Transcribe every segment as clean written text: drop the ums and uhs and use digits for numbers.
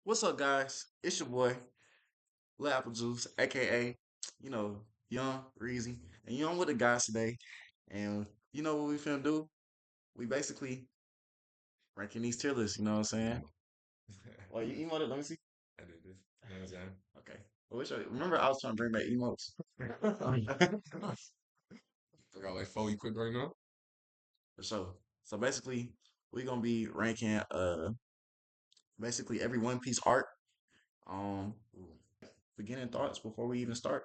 What's up, guys? It's your boy, Lil Apple Juice, aka, you know, Young Reezy. And I'm with the guys today. And you know what we finna do? We basically ranking these tier lists, you know what I'm saying? Well, you emoted, let me see. I did this. You know what I'm Okay. Remember I was trying to bring back emotes. saying? I got like 4 equipped right now. For sure. So basically, we're gonna be ranking basically every One Piece art. Beginning thoughts before we even start.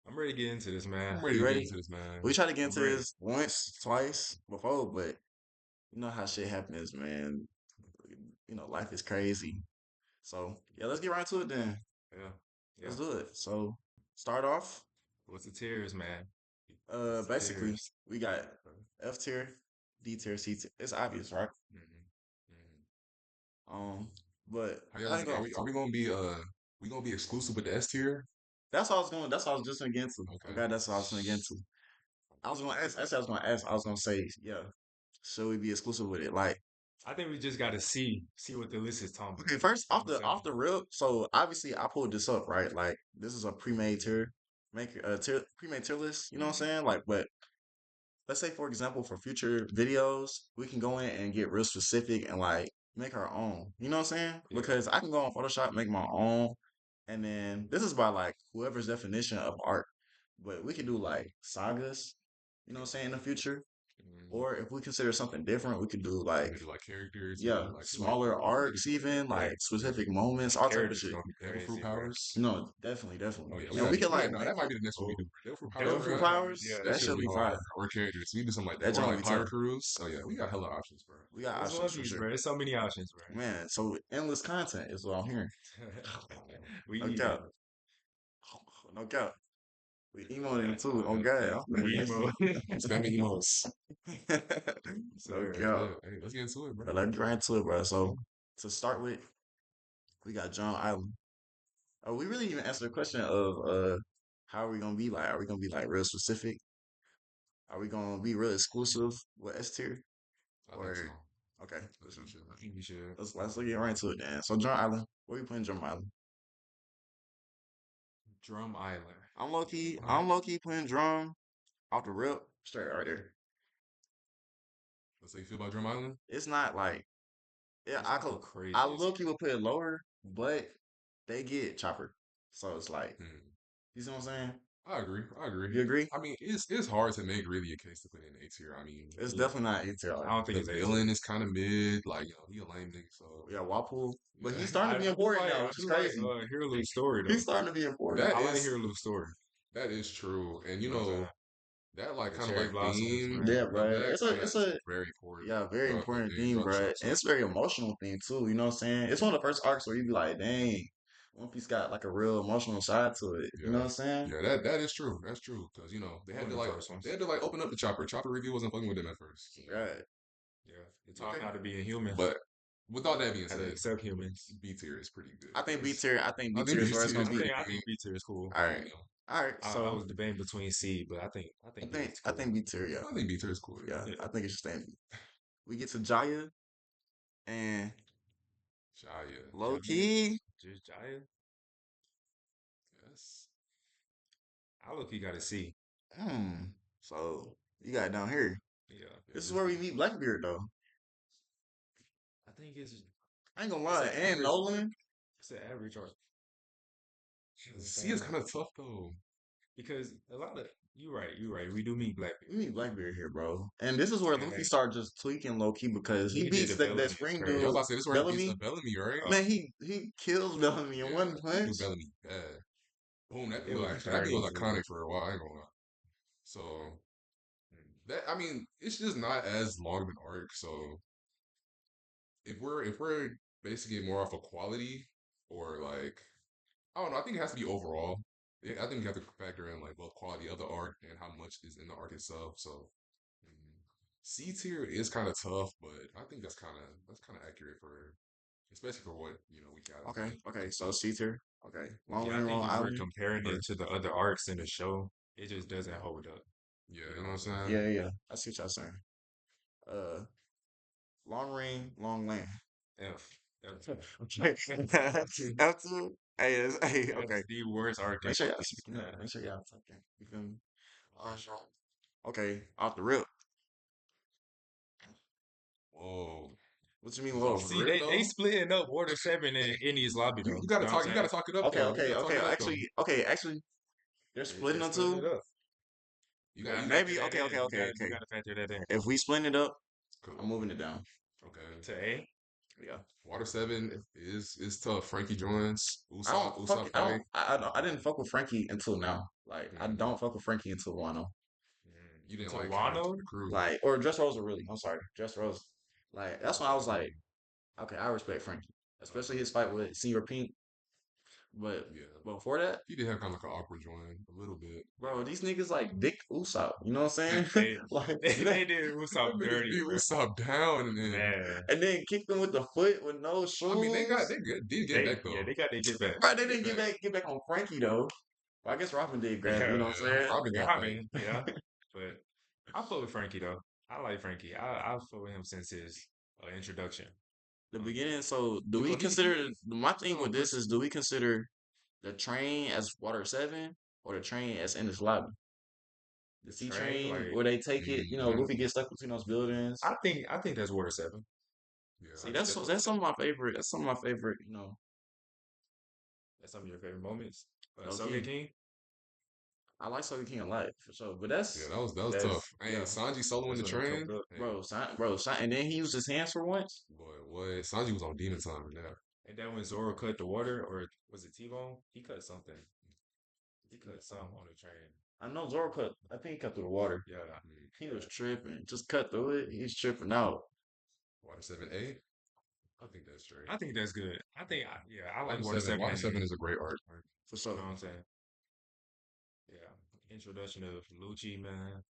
I'm ready to get into this, man. Are Ready you to get ready? into this, man. We tried to get I'm into ready. this once, twice before, but you know how shit happens, man. Life is crazy. So yeah, let's get right to it then. Yeah. Let's Yeah. do it. So start off. What's the tiers, man? What's the Basically tiers? we got F tier, D tier, C tier. It's obvious, right? Mm-hmm. Mm-hmm. Um, but How I y'all, ain't are gonna. we gonna be we gonna be exclusive with the S tier? That's all I was going. That's all I was just gonna get into. Okay. Okay, that's all I was gonna get into. I was gonna ask. Actually, I was gonna ask. I was gonna say, yeah. Should we be exclusive with it? Like, I think we just gotta see what the list is talking about. okay, first You know off what I'm the saying? off the rip. So obviously I pulled this up, right? Like this is a pre-made tier, pre-made tier list. You know what I'm saying? Like, but let's say for example, for future videos, we can go in and get real specific and like make our own. You know what I'm saying? Yeah. Because I can go on Photoshop, make my own, and then this is by like whoever's definition of art. But we can do like sagas. You know what I'm saying in the future. Mm-hmm. Or if we consider something different, we could do We like could do like characters, yeah, like smaller we could do arcs, even yeah, like yeah. specific moments, all type of Characters shit. gonna be Devil Fruit crazy, bro. powers. No, definitely, definitely. Oh yeah, And we can like no, make that might it be the next one we do. oh, Devil Fruit Powers, Devil bro. Fruit That, powers. yeah, that That should should be be hard. fire. Or characters, we do something like that, That or gonna like be pirate tough. crews. Oh yeah, we got hella options, bro. We got It's options One for Piece, sure, bro. There's so many options, man. So endless content is what I'm hearing. bro. We No eating. cap, no cap. We emoting too. On God, I'm finna miss Emo. it. Spamming emos. No Sir, cap. yeah. Hey, let's get into it, bro. But let's get right into it, bro. So to start with, we got John Island. We really even answered the question of how are we gonna be like? Are we gonna be like real specific? Are we gonna be real exclusive with S tier? I think so. Or okay, I think we should. I think we should. let's get right into it then. So Drum Island, where we putting Drum Island? Drum Island. I'm low key putting Drum off the rip straight right there. Let's say you feel about Drum Island. It's not like yeah, It's not the I craziest. low key would put it lower, but they get Chopper, so it's like Hmm. you see what I'm saying? I agree. I agree. You agree? I mean, it's hard to make really a case to put in A tier. I mean, It's yeah, definitely not A tier. I don't think The it's A villain, tier. Is kind of mid. Like he a lame nigga. So yeah, Wapool, but he's yeah, starting to be important now, I which is do like crazy. Hero Luke's story He's though. starting to be important. I You like Hero Luke's story. That is true. And you know what I'm know saying? that like The kind of cherry like blossoms, theme man. Yeah, of bro. that kind of It's is a very important yeah, very throughout the important thing, theme, throughout the bro. show. And So it's a very emotional thing too. You know what I'm saying? It's one of the first arcs where you be like, dang, One Piece got like a real emotional side to it. You know yeah. what I'm saying? Yeah, that is true. That's true. Because you know One of the first they ones. had to like open up the chopper. Chopper review wasn't fucking with them at first. So Right. yeah, it taught Okay. him how to be a human, But but with all that being how said, to accept humans. B tier is pretty good. I think B It's, tier. I think I B think tier is B where it's tier gonna is be. pretty I good. think B tier is cool. all right. All right. I So was debating between C, but I I think B think is I cool. think B tier. Yeah. I think B tier is cool. Yeah. Yeah, I think it should stay in B. We get to Jaya and Jaya, low key. just Jaya. Yes, I look. You got to C. So you got it down here. Yeah, This is this where we meet Blackbeard though. I think I ain't gonna it's lie, an and average. Nolan. It's an average art. You know what I'm C is saying? kind of tough though. Because a lot of you're right. We do meet We Blackbeard, meet Blackbeard here, bro. And this is where and Luffy like started just tweaking low key because he the beats that development is spring crazy. dude I was about to say this is where he beats a Bellamy. Bellamy, right? Man, he kills Bellamy in Yeah, one he do punch. Bellamy bad. Boom, It was that dude was crazy. iconic for a while. I ain't gonna lie. So that I mean, it's just not as long of an arc. So if we're basically more off of quality or like I don't know, I think it has to be overall. I think we have to factor in like both quality of the art and how much is in the art itself. So mm, C tier is kind of tough, but I think that's kind of accurate for especially for what we got at the Okay, end. okay. So C tier. Okay. Long Yeah, I Rain, think Long if we're Island. comparing it to the other arcs in the show, it just doesn't hold up. Yeah, You know what I'm saying? yeah, yeah. I see what y'all saying. Uh, Long Rain, Long Land. F. After, hey, hey, okay. That's the worst Make argument. sure y'all speaking up. Make sure y'all talking. You feel me? Sure. Okay, off the rip. Whoa. What you mean, Just off whoa? the See, rip they though. splitting up Water 7 and Indies Lobby though. You You gotta know what I'm talk. You saying? gotta talk it up Okay, though. You okay, gotta talk okay. it up though. Actually, they're splitting They're on splitting two. it up. You You got. gotta You factor Maybe. that Okay, in. okay, okay, You okay. gotta factor that in. If we split it up, I'm cool. moving it down. Okay. To A. Yeah. Water 7 is tough. Frankie joins. I don't fuck. Usopp fight. I didn't fuck with Frankie until now. Like I Mm, don't fuck with Frankie until Wano. you didn't To like him into Wano. the crew. Like or Dress Rosa really. I'm sorry, Dress Rosa. Like that's when I was like, Mm, okay, I respect Frankie, especially okay. his fight with Senior Pink. But Yeah. before that, He did have kind of like an awkward join a little bit. bro, these niggas like Dick Usopp. You know what I'm saying? They Like they did Usopp Them niggas dirty, beat bro. Usopp down and then Man. and then kicked them with the foot with no I mean shoes. did get back though. They got their get back. Right, they Get didn't back. get back on Frankie though. Well, I guess Robin did grab. You Yeah. know what Yeah, I'm saying? Robin got back. Robin, yeah. But I fuck with Frankie though. I like Frankie. I fuck with him since his introduction. The beginning. So, do You we know consider my he thing on with this Chris. is do we consider the train as Water 7 or the train as Endless Lobby? The C Train, train like where they take it, Mm, Luffy gets stuck between those buildings. I think that's Water 7. yeah, See, I think that's Water that's some 7. of my favorite. That's some of my favorite. That's some of your favorite moments. Low Sogeking key. King. I like Soul King a lot for sure, but yeah. that's That was tough. That's Hey, yeah, Sanji soloing that's the when they train. choked up. Hey, and then he used his hands for once. boy, what? Sanji was on demon time in that. And then when Zoro cut the water, or was it T-Bone? He cut something. He cut something on the train. I know Zoro cut. I think he cut through the water. Yeah, Mm, He was tripping. Just cut through it. He's tripping out, Water 7A. I think that's straight. I think that's good. Yeah, I like Water Water 7. 7 Water and 7 is a great arc. for you sure. know what I'm saying? Yeah. Introduction of Lucci, man.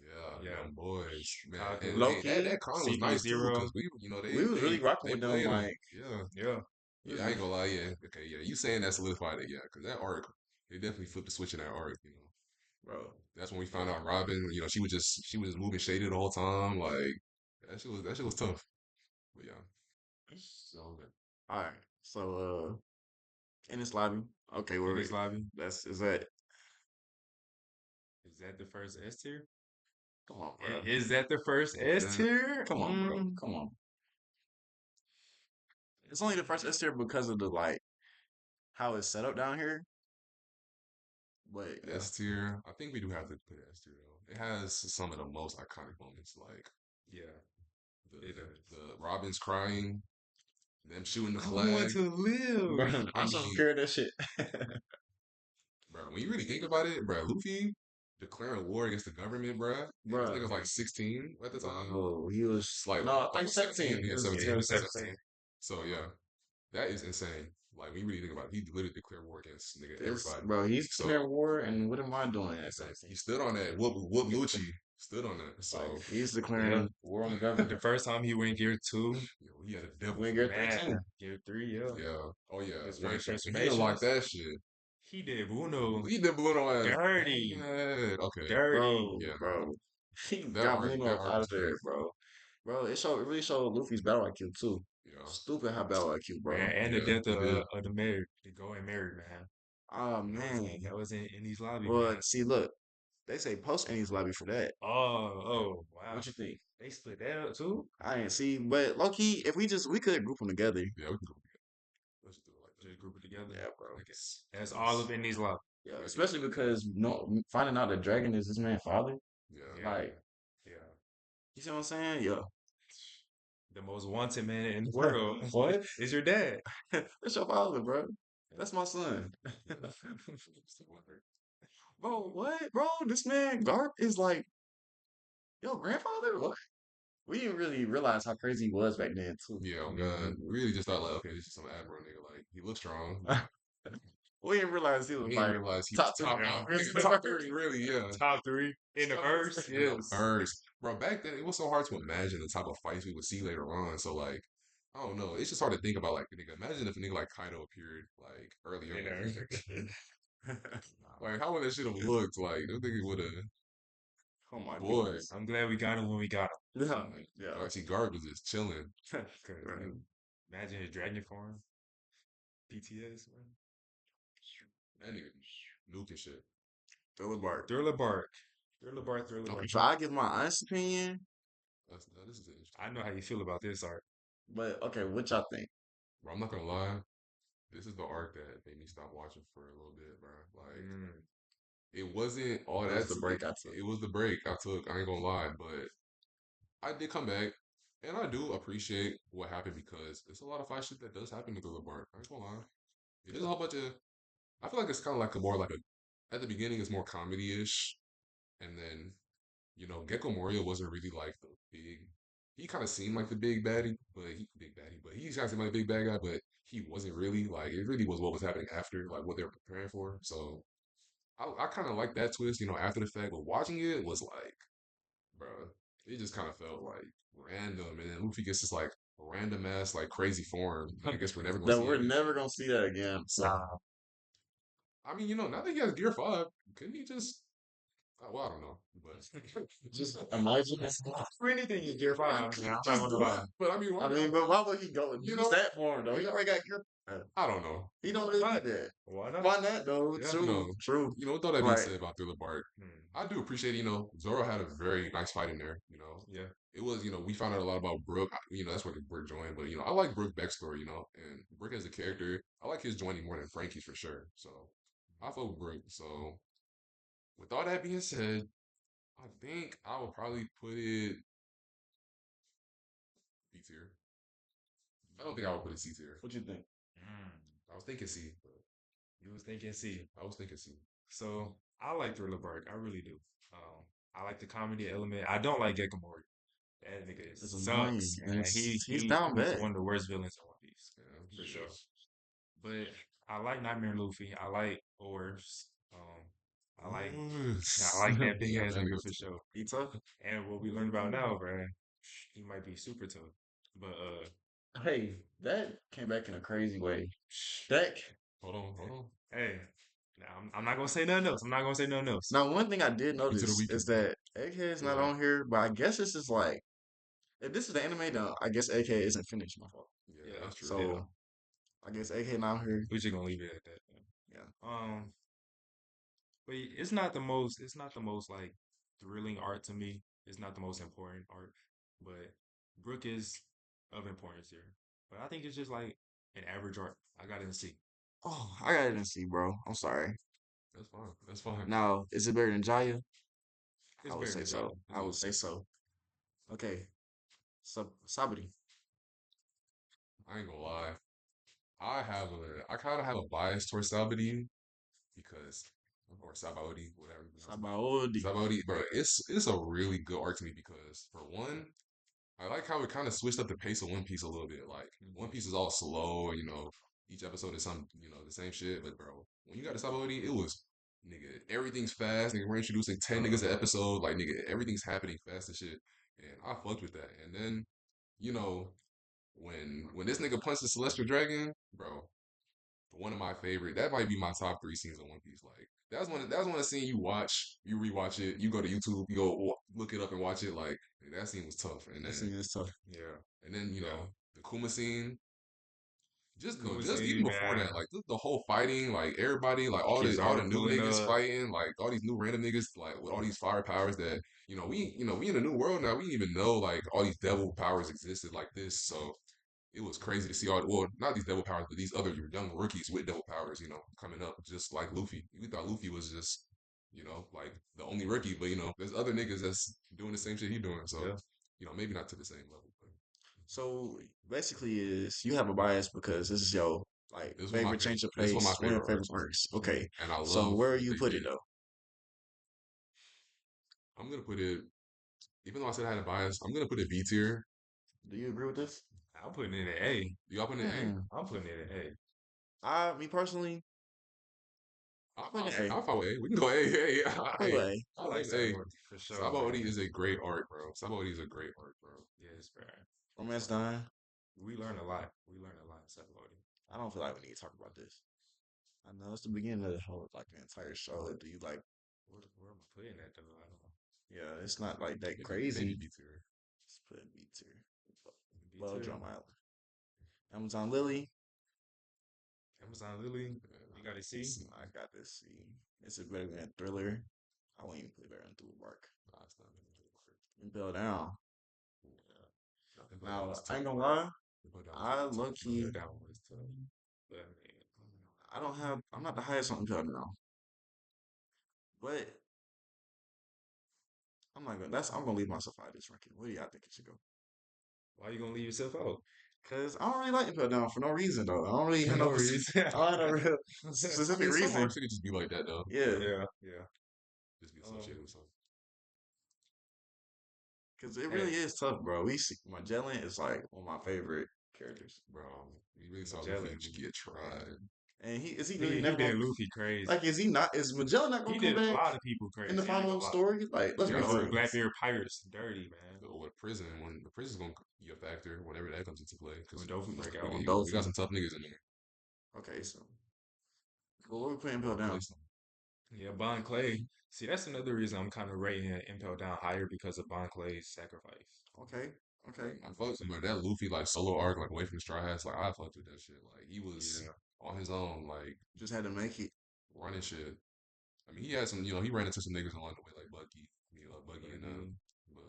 Yeah, Yeah. them boys, man. And Kaku, Low hey, key, that con was nice too, CP0. cause we, we was really rocking they with them. played them. Like, Yeah, Yeah. we was yeah. I ain't gonna lie. Yeah, okay, yeah. You saying that solidified it? Yeah, cause that arc, they definitely flipped the switch in that arc. bro. That's when we found out Robin. She was moving shady the whole time. Like that shit was tough. But yeah, So, all right. So, in this lobby, okay, In where this lobby. is that? Is that the first S tier? Come on, bro. Is that the first what's S that? tier? Come on, bro. Come on. It's only the first S tier because of the like how it's set up down here. But yeah, S tier. I think we do have to put S tier though. It has some of the most iconic moments, like Yeah, the it does. the Robin's crying, them shooting the I want flag. to live. bro, I I'm so mean, scared of that shit. bro, when you really think about it, bro, Luffy declaring war against the government, bro. And this Bro, nigga's like 16 at the time. oh, he was Slightly. no, I think Oh, 17. 17. Yeah, Yeah, he 17. was Yeah, 17. So yeah, that is insane. Like when you really think about it, he literally declared war against nigga this everybody. bro, he's So declaring war, and what am I doing at he 17? stood on that. Whoop Lucci stood on that. So Like he's Yeah. declaring war on the The government. first time he went gear 2, he had a devil We fruit. get man, 13. gear 3, yeah. Yeah. Oh yeah. His When, first when he unlocked transformations. that shit, He did Bruno he did Bruno ass dirty. bad. Okay. Dirty. Bro, Yeah. bro. He got Bruno That up arc out was of there, tough. bro. Bro, it really showed Luffy's battle IQ too. Yeah. Stupid how battle IQ, Man, bro. and the Yeah. death He did. of the mayor, the going married man. Oh man. That was in these lobby, Well, man. see, look, they say post Annie's lobby for that. Wow. What you think? They split that up too. I ain't see, but low key, if we could group them together. Yeah, we can go together. Let's just do it like that. Just group it together. Yeah, bro. Okay. That's all of in these lobby. Yeah, especially because no finding out that Dragon is this man's father. Yeah. Yeah. Like, Yeah. you see what I'm saying? Yeah. The most wanted man in the world What? is your dad. That's your father, bro. That's my son. Bro, what? Bro, this man Garp is like your grandfather? What? We didn't really realize how crazy he was back then too. Yeah, oh god. We really just thought like, okay, this is some Admiral nigga. Like he looks strong. We didn't realize he was We didn't like realize he was top top Yeah. top 30, really, yeah. Top 3 in the verse. In the Yes. verse. Bro, back then it was so hard to imagine the type of fights we would see later on. So like I don't know. It's just hard to think about like a nigga. Imagine if a nigga like Kaido appeared like earlier. Like how would that shit have looked? Like I think it would have Oh my boy. goodness. I'm glad we got him when we got him. Yeah. Yeah. I see Garb was just chilling. Cause Imagine his dragon form. PTS, man. That nigga nuke and shit. Thriller Bark. Thriller Bark. Thriller Bark, Thriller Bark. If I give my honest opinion, This is interesting. I know how you feel about this art. but okay, what y'all think? Bro, I'm not gonna lie. This is the arc that made me stop watching for a little bit, bro. Like, Mm. it wasn't all That that. was the break I took. It was the break I took. I ain't gonna lie, but I did come back, and I do appreciate what happened because there's a lot of fight shit that does happen to Thriller Bark. I ain't gonna lie. There's a whole bunch of. I feel like it's kind of like a more like a. At the beginning, it's more comedy ish, and then Gecko Moria wasn't really like the big. He kind of seemed like the big baddie, but he kind of seemed like a big bad guy, but he wasn't really like. It really was what was happening after, like what they were preparing for. So I kind of like that twist, after the fact. But watching it was like, bro, it just kind of felt like random, and then Luffy gets this like random ass like crazy form. I guess we're never gonna That see we're it. never gonna see that again. So I mean, now that he has Gear 5, couldn't he just? Well, I don't know, but just imagine this. For anything is Gear 5, man. I'm not gonna lie. But I mean, I mean, but why would he go and You use know- that form though? He already got your. I don't know. He don't really Why? need that. Why not? Why not though? Yeah. True, No. true. With all that being Right. said about Thriller Bark, Hmm. I do appreciate, Zoro had a very nice fight in there, Yeah. It was, we found out a lot about Brook, that's where Brook joined, but, I like Brook backstory, and Brook as a character, I like his joining more than Frankie's for sure, so I fuck with Brook, so with all that being said, I think I would probably put it B tier. I don't think I would put it C tier. What you think? Mm. I was thinking C, but You was thinking C. I was thinking C. So I like Thriller Bark. I really do. I like the comedy element. I don't like Gecko Mori. That nigga It's annoying, sucks, and man. he's down He's bad. one of the worst villains in One Piece Yeah, for sure. But I like Nightmare Luffy. I like Oars. I like that big Yeah, ass that nigga nigga's for sure. He tough. And what we learned about now, bro, he might be super tough. But Hey, that came back in a crazy way. That Hold on. hey, now I'm not gonna say nothing else. I'm not gonna say nothing else. now one thing I did Into the notice is weekend. that AK is not Yeah. on here, but I guess this is like if this is the anime, then I guess AK isn't finished. My fault. Yeah, Yeah. that's true. So I guess AK not here. We're just gonna leave it at that. Yeah. But it's not the most. It's not the most like thrilling art to me. It's not the most important art, but Brook is of importance here. But I think it's just like an average art. I got it in C. Oh, I got it in C, bro. I'm sorry. That's fine. That's fine. Now, is it better than Jaya? It's I would better say than so. Jaya. I would say so. Okay. Sabri. I ain't gonna lie. I kind of have a bias towards Sabaody because, or Sabaody, whatever. Sabaody. Sabaody, bro, it's a really good arc to me because for one, I like how it kind of switched up the pace of One Piece a little bit. Like One Piece is all slow, each episode is some, the same shit. But bro, when you got to Sabaody, it was nigga, everything's fast. Nigga, we're introducing 10 niggas an episode. Like nigga, everything's happening fast and shit. And I fucked with that. And then, you know, when this nigga punched the Celestial Dragon, bro, one of my favorite. That might be my top 3 scenes of One Piece. Like that's one of the scene you watch, you rewatch it, you go to YouTube, you go look it up and watch it. Like that scene was tough. And That then scene is tough. Yeah. the Kuma scene. Kuma Just even scene, before man. that, like the whole fighting, like everybody, like all the Kizaru new pulling niggas up. fighting, like all these new random niggas, like with all these fire powers that we in a new world now. We didn't even know like all these devil powers existed like this. So it was crazy to see not these devil powers, but these other young rookies with devil powers, coming up just like Luffy. We thought Luffy was just, like the only rookie, but there's other niggas that's doing the same shit he doing. So, Yeah. maybe not to the same level, but So basically, is you have a bias because this is your like this was my favorite change of this was my pace, one of your favorite favorite arcs, arcs. Okay. and I So love where what you they put it did. though? I'm gonna put it, even though I said I had a bias, I'm gonna put it B tier. Do you agree with this? I'm putting it at A. Y'all putting it A? I'm putting it at A. Me personally, I'm putting it A. I'm fine with A. We can go A. Hey, I'm hey. A. I like A. Sabaody for sure. Sabaody Man. is a great art, bro. Sabaody is a great art, bro. Yes, bro. Romance done. We learn a lot. We learn a lot in Sabaody. I don't feel like we need to talk about this. I know it's the beginning of the whole like the entire show. Do you like? Where am I putting that though? I don't know. Yeah, it's not like that Maybe crazy. B tier. Let's put it B tier. B Well, tier. Drum Island. Amazon Lily. Amazon Lily. You got to see. I got this. See, it's a better than Thriller. I won't even play better than Thriller Bark. Nah, it's not better than Thriller Bark. Impel Down. Yeah. Impel Down Now was I tough, ain't gonna bro. lie. Impel Down was I really low tough, bro. key. That one was tough. But I mean, I don't have. I'm not the highest on Impel Down, but I'm not gonna. That's. I'm gonna leave myself out of this ranking. Where do y'all think it should go? why you gonna leave yourself out? Cause I don't really like Impel Down for no reason though. I don't really For have no no. reason. I don't have no real I specific mean, some reason. arcs could just be like that though. Yeah. Yeah. Just be Um, associated with something. Cause it hey, really is tough, bro. We see Magellan is like one of my favorite characters, Bro, we really saw Luffy Magellan. get tried. and he really He never gonna did Luffy crazy. like. Is he not? Is Magellan not He gonna come did a back lot of people in the crazy. I ain't final gonna lie. story? Like, let's He be made all the real. Blackbeard pirates dirty, man. With prison, when the prison's gonna be a factor whenever that comes into play, because When Dolphin break out. we got some tough niggas in there. Okay, so well, what we putting Impel Or Down? replace them. Yeah, Bon Clay. See, that's another reason I'm kind of rating Impel down higher because of Bon Clay's sacrifice. Okay, okay. I fucked with that Luffy like solo arc, like away from the Straw Hats. Like I fucked with that shit. Like he was Yeah. on his own, like Just had to make it. running shit. I mean, he had some, he ran into some niggas along the way, like Buggy and Buggy, but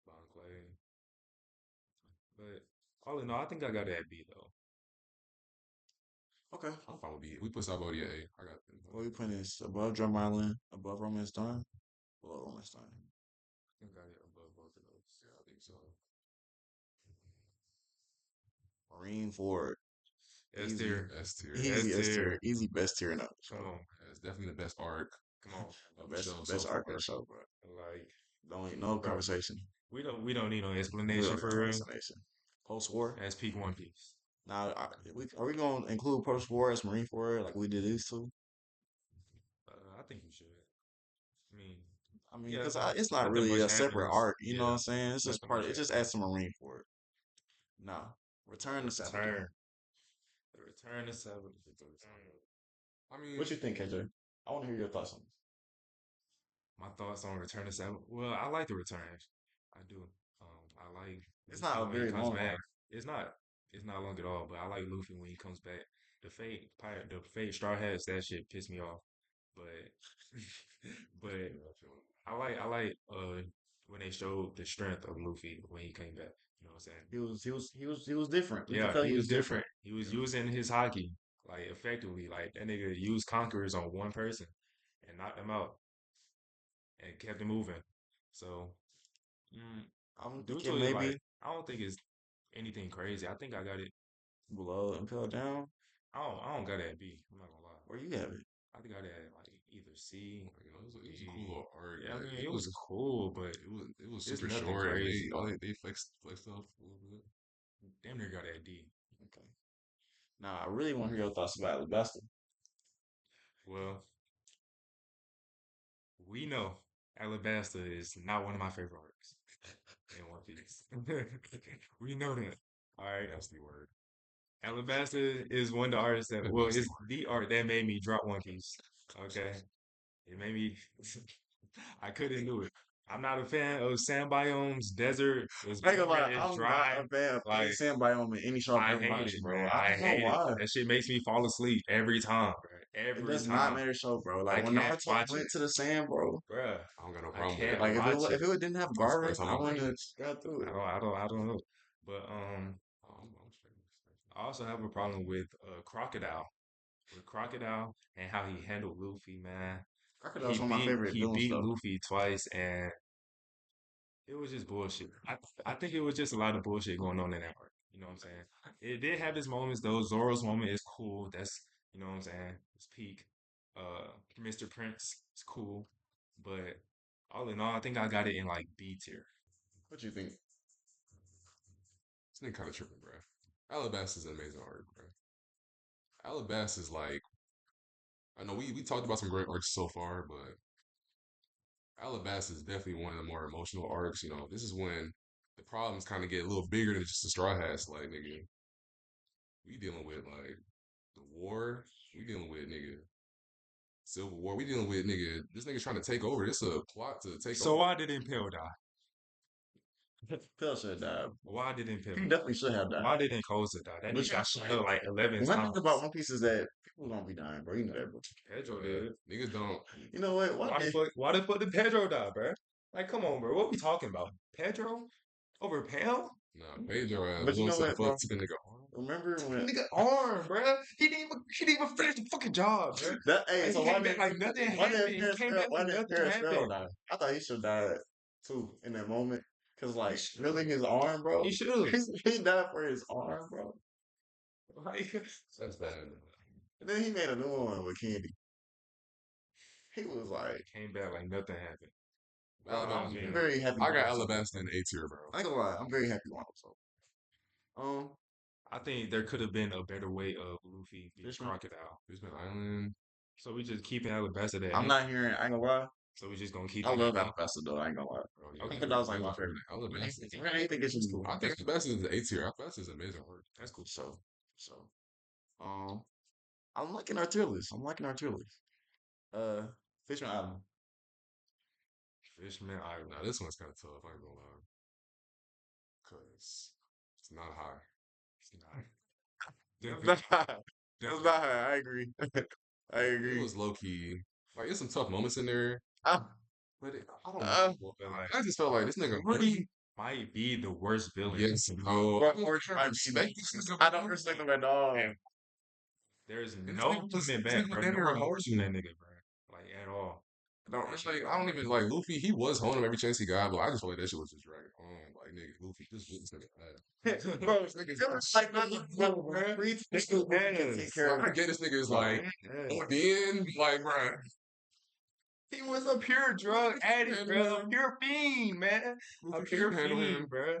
Bon Clay. But all in all, I think I got it at B though. Okay. I'm fine with B. We put Sabaody at A. I got them. What we putting is above Drum Island, above Romance Dawn, below Romance Dawn. I think I got it above both of those. Yeah, I think so. Marine Ford. S Easy. tier. S tier. Easy S S tier. tier. Easy best tier in the show. Come on. It's definitely the best arc Come on. of the Best show best so arc in far. the show, bro. Like, Don't need no bro, conversation. we don't need no explanation Real for real. explanation. Post war. That's peak One Piece. Now, are we gonna include post war as Marine Ford like we did these two? I think you should. I mean, I mean, yeah, because it's not nothing really much a separate happens. arc. You know what I'm saying? It's just Nothing part. much It just happens. adds some Marine Ford. Now, return to Savage. Return. The return to seven. I mean, What you think, KJ? I want to hear your thoughts on this. My thoughts on Return to Seven. Well, I like the return. I do. I like It's Luffy not a when he very comes long back. arc. It's not. It's not long at all. But I like Luffy when he comes back. The fate Straw Hats. That shit pissed me off. But, but I like when they showed the strength of Luffy when he came back. You know what I'm saying? He was different. We can Yeah, tell he he was was different. different. He was using his hockey like effectively. Like that nigga used conquerors on one person and knocked them out and kept it moving. So mm, I'm due thinking to it, like maybe I don't think it's anything crazy. I think I got it. below Impel Down. I don't got it at B. I'm not gonna lie. Where you have it? I think I got it at like either C, it was a cool D. little arc. Yeah, I Like, mean it was cool, but it was it's super nothing short, and crazy. they flexed off a little bit. Damn near got it at D. Okay. Now I really want to hear your thoughts about Alabasta. Well, we know Alabasta is not one of my favorite arcs in One Piece. We know that. All right. That's the word. Alabasta is one of the artists that, well, That's the it's the art that made me drop One Piece. Okay. It made me, I couldn't do it. I'm not a fan of sand biomes, desert. It's I ain't gonna lie, boring, it's I'm not dry. a fan of any Like, sand biome in any show I've I ever hate watched, it, bro. man. I I don't know hate it. why. That shit makes me fall asleep every time, bro. It Every does not time. matter show, bro. I Like when can't Naruto watch went it, to the sand, bro. bruh. I don't got no I problem with it. can't Like if it watch it. didn't have That's the Garlic, first time I I watched wouldn't it. have got through it. I don't know. But I'm straight. I also have a problem with Crocodile. With Crocodile and how he handled Luffy, man. Crocodile's one of my favorite He villains, beat though. Luffy twice, and it was just bullshit. I think it was just a lot of bullshit going on in that arc. You know what I'm saying? It did have its moments though. Zoro's moment is cool. That's, you know what I'm saying. It's peak. Mr. Prince is cool, but all in all, I think I got it in like B tier. What you think? This nigga kind of tripping, bro. Alabasta is an amazing arc, bro. Alabasta is like, I know we talked about some great arcs so far, but Alabasta is definitely one of the more emotional arcs. You know, this is when the problems kind of get a little bigger than just the Straw Hats. Like, nigga, we dealing with like the war. We dealing with nigga Civil War. We dealing with nigga. This nigga trying to take over. This a plot to take So over. why did Impel die? Pell should have died. Why didn't He Pivot? definitely should have died. Why didn't Koza die? That But nigga got shot up like 11 one times. thing about One Piece is that people don't be dying, bro. You know that, bro. Pedro did. Niggas don't. You know what? Why the fuck did Pedro die, bro? Like, come on, bro. What we talking about? Pedro over Pell? Nah, Pedro ass But you blew know what, himself bro? up to the nigga arm. Remember when Nigga arm, bro. He didn't even finish the fucking job, bro. that? Hey, Like, so he why came back did like nothing why happened. did He Paris came Farrell, back why like did nothing Paris Farrell happened. die? I thought he should have died too in that moment. Cause like really his arm, bro. He should. He died for his arm, bro. Like, That's bad. And then he made a new one with Candy. He was like, came back like nothing happened. Alabama's I'm been- very happy. I got with him. Alabama in A tier, bro. I ain't gonna lie, I'm very happy with him. So, I think there could have been a better way of Luffy being Fishman. Crocodile. Fishman Island. So we just keeping Alabasta there. I'm not hearing. I ain't gonna lie. So we just gonna keep I it love at that. Alabasta though. I ain't gonna lie. Bro, Okay. Crocodile's like my favorite. Alabama. I think it's just cool. I think Alabama is A tier. Alabama is amazing art. That's cool. So, I'm liking our tier list. I'm liking our tier list. Fishman Island. Fishman Island. Nah, this one's kind of tough. I ain't gonna lie. Cause it's not high. It's not. That's not high. I agree. I It agree. was low key. Like, there's some tough moments in there, Ah, but I don't uh, know. But like, I just felt like this nigga really. might be the worst villain. Yes, no. But I don't respect this nigga. I don't respect him at all. There's This no nigga was- coming this back, nigga bro. was No never remorse in that nigga, bro. Like at all. I don't even like Luffy. He was holding him every chance he got, but I just feel like that shit was just dragging on. Like, nigga, Luffy, just get this nigga bad. Bro, This nigga's it's like I get this nigga is like, then, like, bro. He was a pure drug addict, bro. A pure fiend, man. A Luffy pure can't handle him. fiend, bro.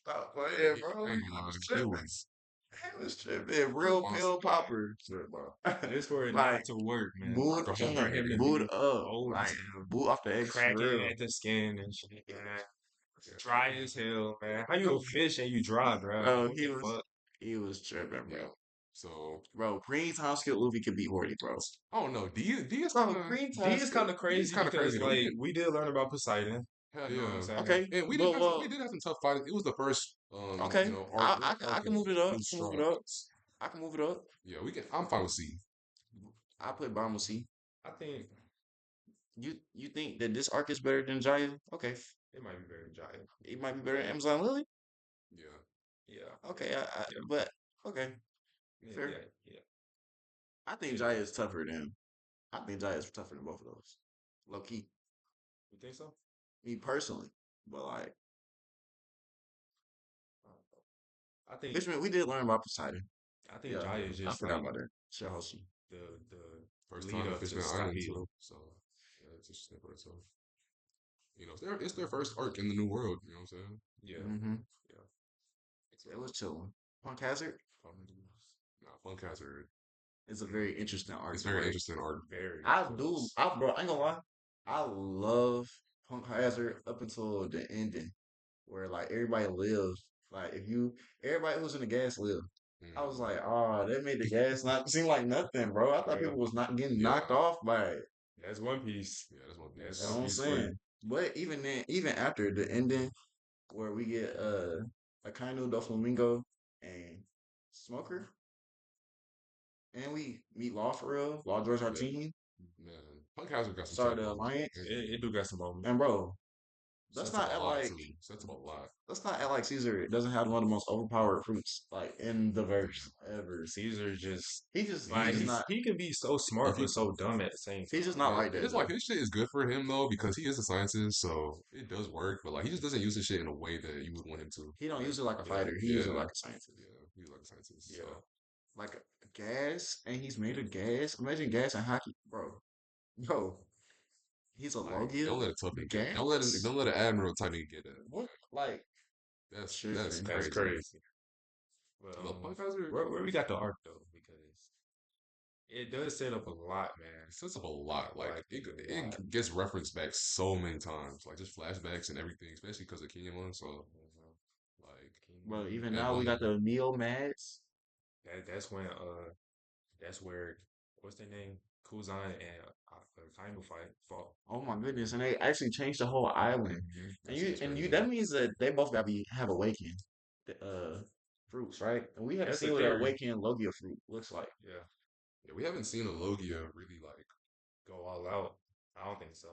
Stop playing, bro. I ain't gonna lie, it was. He was tripping. Real pill popper. It's for it Like, not to work, man. Boot, The whole For him to boot be up. old Like, as hell. boot off the X for Cracking real. at the skin and shit, man. Dry as hell, man. How you a fish and you dry, bro? Bro, What the fuck? he was tripping, bro. Yeah. So, Bro, green time skip Luffy could beat Horty, bro. I don't know. D is Bro, kind of. green D time is kind of crazy kinda because, crazy. like, we did learn about Poseidon. Hell You know what I'm yeah. saying? Okay, And we but, did, well, we did have some tough fighting. It was the first, okay. you know, I can move it up. was I can move strong. it up. I can move it up. Yeah, we can. I'm fine with C. I put bottom with C. I think You think that this arc is better than Jaya? Okay, it might be very giant. it might be better than Amazon Lily. Yeah. Yeah. Okay, but okay, Yeah, Fair. yeah. I think Jaya is tougher than. I think Jaya is tougher than both of those. Low key, You think so? me personally, but like, I think Fishman, we did learn about Poseidon. I think Yeah, Jaya is I just forgot like about that. Shihoshi. the First lead time up to Fishman Island Skypiea. too. So yeah, it's just for itself. You know, it's their first arc in the new world. You know what I'm saying? Yeah. Mm-hmm. So, It was chilling. Punk Hazard Nah, Funk Hazard. is a very interesting arc. It's very right? interesting art. Very. Bro, I ain't gonna lie. I love Punk Hazard up until the ending, where like everybody lived. Like everybody who's in the gas lived. I was like, oh, that made the gas not seem like nothing, bro. I thought Yeah. people was not getting Yeah. knocked off by it. That's One Piece. Yeah, that's one. That's You know what I'm Piece saying? But even then, even after the ending, where we get Akainu, Doflamingo, and Smoker, and we meet Law for real, Law George Yeah. Martini, Man, Punk Hazard got some. start tough the moments. alliance, It do got some moments. and bro, let's Sets up not a act lot, like too. Sets up a lot. let's not act like Caesar doesn't have one of the most overpowered fruits like in the verse ever. Caesar just He's just like not. he can be so smart If he- but so dumb at the same time. He's just not Yeah, like that. It's like his shit is good for him though because he is a scientist, so it does work. But like he just doesn't use his shit in a way that you would want him to. He don't use it like a Yeah. fighter. He uses it Yeah. like a scientist. Yeah, he's like a scientist. Yeah. So. Like a gas, and he's made of gas. Imagine gas and hockey, bro. Yo, he's a Like, Logia. Don't let a tough nigga get. Gas? Don't let an admiral type nigga get that. What? Like, That's Shit, that's man. That's crazy. crazy. But, But Punk Hazard where we got the arc though, because it does set up a lot, man. sets up a lot. Like Like, it, a lot. it gets referenced back so many times, like just flashbacks and everything, especially because of Kenyan one. So like, bro, even that now we one- got the Neo Mads. That's where what's their name? Kuzan and Kainu fought. Oh my goodness! And they actually changed the whole island. That And shit is crazy. that means that they both gotta have awakened fruits, right? And we haven't That's the seen what an theory. awakened Logia fruit looks like. Yeah, Yeah, we haven't seen a Logia really like go all out. I don't think so.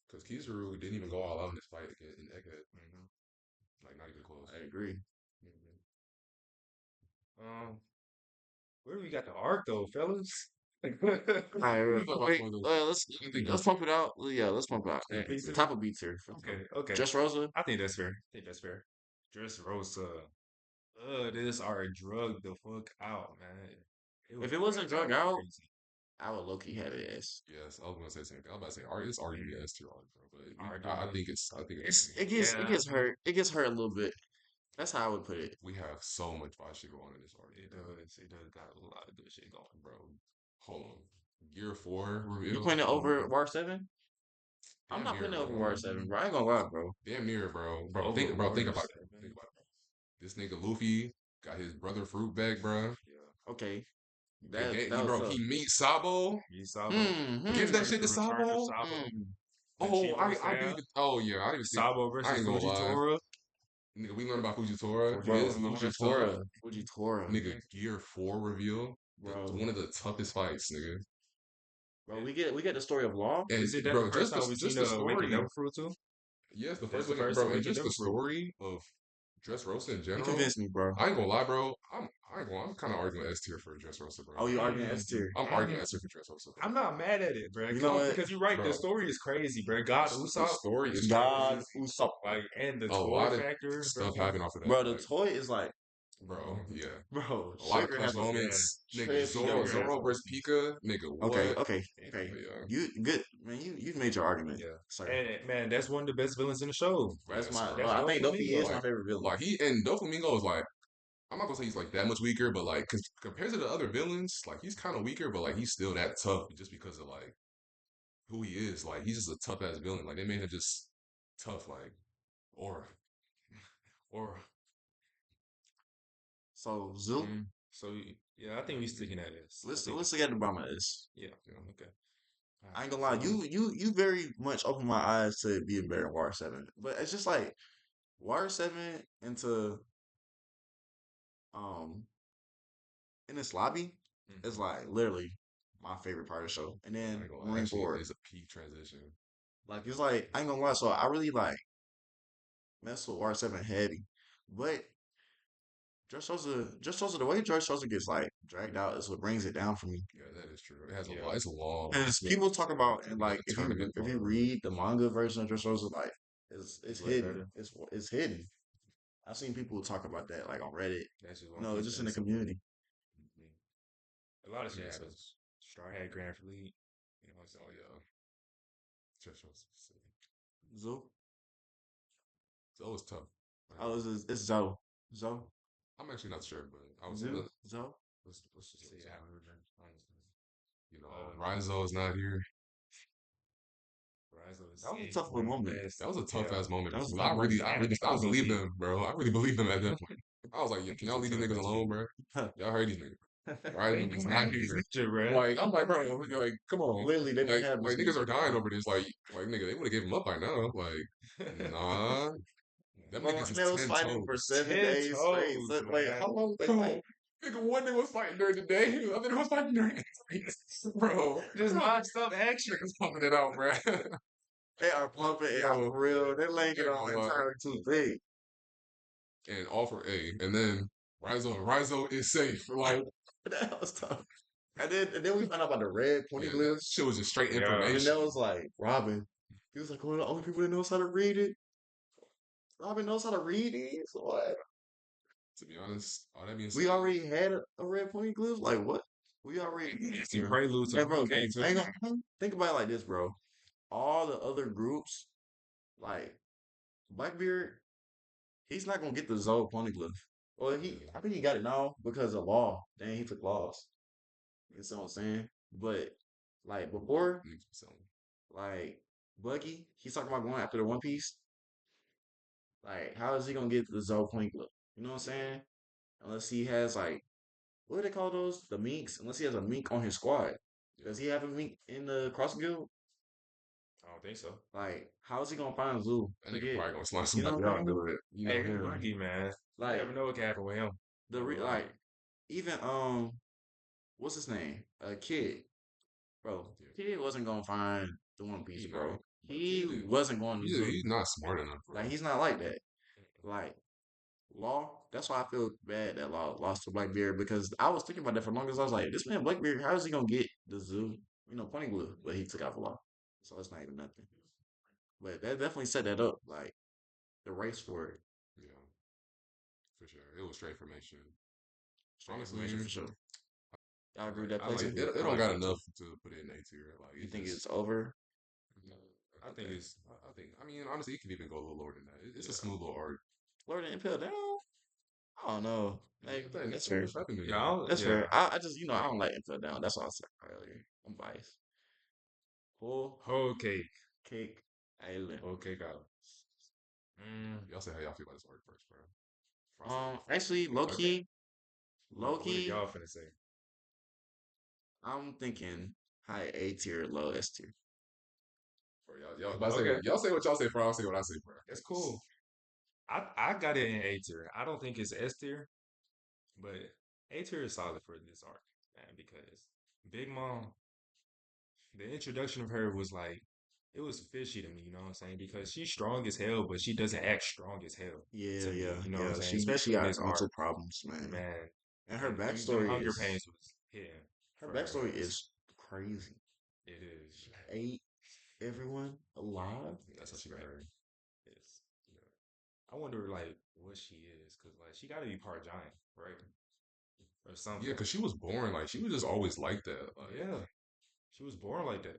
because Kizaru didn't even go all out in this fight in Egghead. Hmm. Like not even close. I agree. Um, where do we got the arc though, fellas? All right, Let's talk about wait, some of those. let's pump it out. Yeah, let's pump it out. Pieces? Top of beats here. Okay, okay. Just Rosa. I think that's fair. I think that's fair. Dressrosa. This art drugged the fuck out, man. If it wasn't drug out, crazy. I would low key have it as. Yes, I was gonna say the same thing. I was about to say art. It's arguably S tier art, bro. But I Arguably. think it's. I think It's it's. it gets hurt. It gets hurt a little bit. That's how I would put it. We have so much Bashi going on in this art. It does. It does got a lot of good shit going. Bro. Hold on. Gear 4 reveal. You putting it over War 7? I'm Damn not near, putting it over bro. War 7, bro. I ain't gonna lie, bro. Damn near, bro. Bro, Over think about it. War Bro. 7. Think about it, bro. This nigga Luffy got his brother fruit back, bro. Yeah. Okay. Bro, he meets Sabo. Sabo. Give that shit to Return Sabo. Oh, I didn't even. Oh yeah, I didn't even see. Sabo I versus ain't gonna lie. Fujitora. Nigga, we learned about Fujitora. Bro, His Fujitora. Fujitora. Nigga, Gear 4 reveal. Bro. One of the toughest fights, nigga. Bro, we get the story of Law. And Is it that bro, the first time we just seen the the story. Awakened Devil Fruit too? Yes, the That's first the one, first bro, and Awakened just the Devil Fruit. story of Dressrosa in You general. convinced me, bro. I ain't gonna lie, bro. I'm kind of arguing S tier for Dressrosa, bro. Oh, you arguing S tier? I'm arguing S tier for Dressrosa. Bro. I'm not mad at it, bro. You know what? Because you're right. Bro. The story is crazy, bro. God The Usopp. story is God crazy. Usopp. Like, and the A lot toy of factor. stuff happened off of that. Bro, the like, toy is like, bro, yeah. bro, A lot of Sugar clutch has a moments. yeah, Nigga, Sugar has Zoro a- versus Pika. Nigga, what? Okay. Yeah. You good, man. You made your argument. Yeah. Sir. And man, that's one of the best villains in the show. That's Yes, my. bro. I think Doflamingo. Dofi is my favorite villain. Like and Doflamingo is like, I'm not gonna say he's like that much weaker, but like, cause compared to the other villains, like he's kind of weaker, but like he's still that tough just because of like who he is. Like he's just a tough ass villain. Like they made him just tough, like or So Zoo. So yeah, I think we sticking at this. Let's look at the bottom of this. Yeah. Okay. I ain't gonna lie, you very much opened my eyes to being better than War 7. But it's just like War 7 into in this lobby is like literally my favorite part of the show. And then moving forward. It's a peak transition. Like it's like I ain't gonna lie, so I really like mess with War 7 heavy. But just shows the way Dressrosa gets like dragged out is what brings it down for me. Yeah, that is true. It has a lot. It's a long. And people talk about and like if tournament you part. read the manga version of Dressrosa, like it's way hidden. better. It's hidden. I've seen people talk about that like on Reddit. That's just No, it's just in the community. A lot of shit Makes happens. sense. Straw Hat Grand Fleet. You know, so Oh yeah. Dressrosa. Zo. Zoe was tough. Oh, it's Zo. Zo. I'm actually not sure, but I was Zo. Zo. let's just say yeah, you know, Rizzo is not here. That was a tough little moment. That was a tough ass moment. That was I really I was believed OP. them, bro. I really believed them at that point. I was like, can y'all leave these niggas alone, bro? Y'all heard these niggas. Right? It's not here. Like, I'm like, bro, like, come on. Literally, they didn't have like this niggas are nigga. dying over this. Like nigga, they would have gave him up by now. Like, nah. Them Bro, niggas they is was 10 fighting for toes. 7 10 days straight. toes, So, like, man. how long they Bro, fight? nigga, one nigga was fighting during the day, the other nigga was fighting during the night. Bro, Just non-stop action. niggas pumping it out, bro. They are pumping it out for real. They're laying it on entirely too big. And offer A, and then Rizzo is safe. Like That was tough. And then we found out about the red pointy yeah, glyphs. that shit was just straight Yeah. And information. that was like Robin. He was like one of the only people that knows how to read it. Robin knows how to read these. What? To be honest, all that means We already had a red pointy glyph. Like what? We already. It's the prelude to Hey, bro, game too. think about it like this, bro. All the other groups, like Blackbeard, he's not gonna get the Zoe Poneglyph. Well, I think he got it now because of Law. Dang, he took laws. You see what I'm saying? But like before, like Buggy, he's talking about going after the One Piece. Like, how is he gonna get the Zoe Poneglyph? You know what I'm saying? Unless he has like, what do they call those? The minks. Unless he has a mink on his squad. Does he have a meet in the Cross Guild? I don't think so. Like, how is he gonna find Zoo? That nigga Forget. probably gonna slime You know somebody what out I'm and saying? do it. You know Hey, he's him. rookie, man. You Like never know what can happen with him. like even what's his name? Kid, bro. Yeah. Kid wasn't gonna find the One Piece, He bro. not. Bro, He kid, wasn't going to Zoo. he's not smart enough, bro. Like he's not like that. Like Law, that's why I feel bad that Law lost to Blackbeard because I was thinking about that for long as I was like, this man Blackbeard, how is he gonna get the Zoo? You know, Poneglyph, but he took out the Law, so it's not even nothing. But that definitely set that up, like the race for it. Yeah, for sure. It was straight formation. Straight Honestly, information for sure. Y'all agree with that I place? like it I don't like got it too. enough to put it in A tier. Like You it think just, it's over? I think it's I think. I mean, honestly, it could even go a little lower than that. It's a yeah. smooth little arc. Lord and Impel down? I don't know. Like, that's fair. Yeah, That's yeah. fair. I just I don't like Impel down. That's what I said earlier. I'm biased. Whole Whole cake. cake island. Whole cake out. Y'all say how y'all feel about this arc first, bro. Actually, low key, What did y'all finna say? I'm thinking high A tier, low S tier. Bro, y'all say what y'all say, bro. I'll say what I say, bro. That's cool. I got it in A tier. I don't think it's S tier, but A tier is solid for this arc, man, because Big Mom, the introduction of her was like it was fishy to me, you know what I'm saying? Because she's strong as hell, but she doesn't act strong as hell Yeah, to me, yeah, you know what I'm yeah. saying? She Especially in got this mental arc, problems, man. man. And her Them backstory hunger is pains was hitting her for backstory her ass. is crazy. It is. She ate everyone alive. That's how Yes, she got man. her. Yes. I wonder like what she is, cause like she got to be part giant, right? Or something. Yeah, because she was born like she was just always like that. Like, Yeah, she was born like that.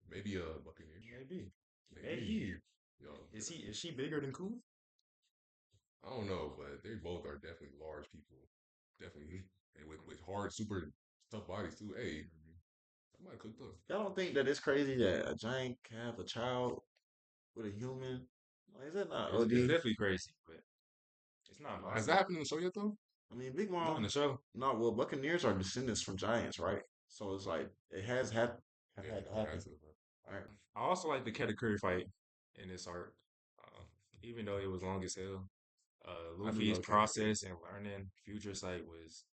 maybe a Buccaneer. Maybe. Yo, Is she bigger than Cool? I don't know, but they both are definitely large people. Definitely, and with hard, super tough bodies too. Hey, somebody cooked up. Y'all don't think that it's crazy that a giant can have a child with a human? Like, is that not It's OD? definitely crazy, but it's not Has possible. that happened in the show yet though? I mean, Big Not in Mom. the show. No, well, Buccaneers are descendants from giants, right? So it's like it has had have Yeah, had to it happen, has to, bro. right? I also like the Katakuri fight in this arc, even though it was long as hell. I do Luffy's love Katakuri. process and learning Future Sight was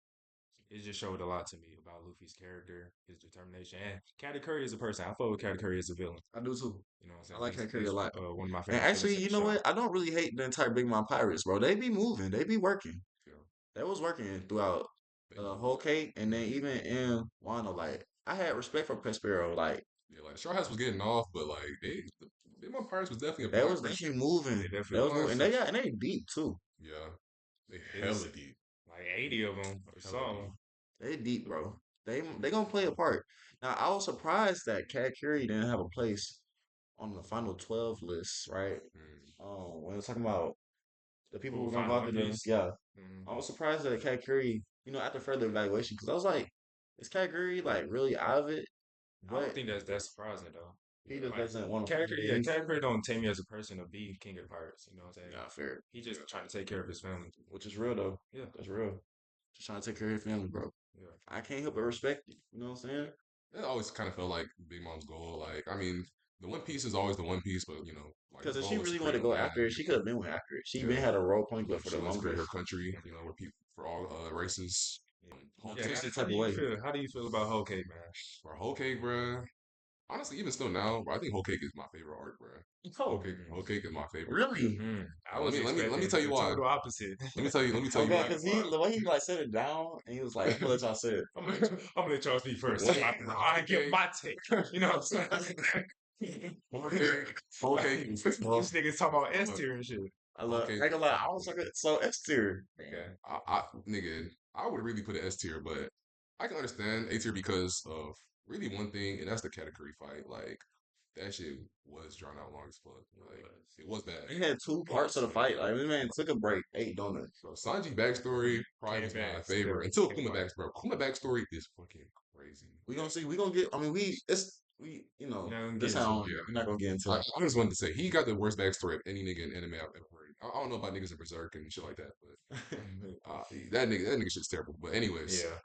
it just showed a lot to me about Luffy's character, his determination, and Katakuri as a person. I fought with Katakuri as a villain. I do too. You know what I'm I saying? like Katakuri a He's lot. one of my And favorite actually, villains in you the know show. what? I don't really hate the entire Big Mom Pirates, bro. They be moving. They be working. Yeah, That was working throughout they the move. whole cake, and then even in Wano, like I had respect for Prospero. Like Yeah, like Straw Hats was getting off, but like the Big Mom Pirates was definitely a that was blocker. definitely moving. They That definitely was Mine moving, and for they deep too. yeah, they it's hella deep, like 80 of them or hella something. deep. They deep, bro. They gonna play a part. Now I was surprised that Cat Curie didn't have a place on the final 12 list, right? Mm. When we're talking about the people Who who will were gonna find go One after the Piece? yeah, Mm. I was surprised that Cat Curie, after further evaluation, because I was like, is Cat Curie like really out of it? I don't But think that's that surprising though. he just Like doesn't want to fight. Katakuri don't take me as a person to be king of the pirates. You know what I'm saying? Not fair, He just trying to take care of his family. which is real though. Yeah, That's real. Just trying to take care of your family, bro. yeah. I can't help but respect it. You know what I'm saying? It always kind of felt like Big Mom's goal. Like, I mean, the One Piece is always the One Piece, but like her Because if she goal was to really create wanted a to go land. after it, she could have been went after it. She been Yeah, had a role point, but for she the wants to create her longest. country. Where people for all races. Whole Yeah, cake, Type of way. how do you feel about Whole Cake, man? for Whole Cake, bruh. Honestly, even still now, bro, I think Whole Cake is my favorite arc, bruh. Oh, Whole Cake is my favorite. really? I And was let me expecting tell you the why. total opposite. Let me tell you Okay, why. because the way he like set it down, and he was like, "I'm gonna let y'all say it." I'm gonna let y'all speak first. I give my take. You know what I'm saying? Whole Cake. These niggas talking about S tier and shit. I love. Okay. I ain't gonna lie. I was like, so S tier. Okay. Nigga, I would really put it S tier, but I can understand A tier because of really one thing, and that's the category fight. Like that shit was drawn out long as fuck. Like it was He bad. had two parts of the fight. Like this man took a break, ate donuts. So Sanji backstory probably Came was my back, favorite still until came Kuma back. backstory. Kuma backstory is fucking crazy. We gonna see. We gonna get. I mean, You're not gonna this get into how it. Yeah. we're not gonna get into it. I just wanted to say he got the worst backstory of any nigga in anime I've ever heard. I don't know about niggas in Berserk and shit like that, but that nigga shit's terrible. But anyways, Yeah.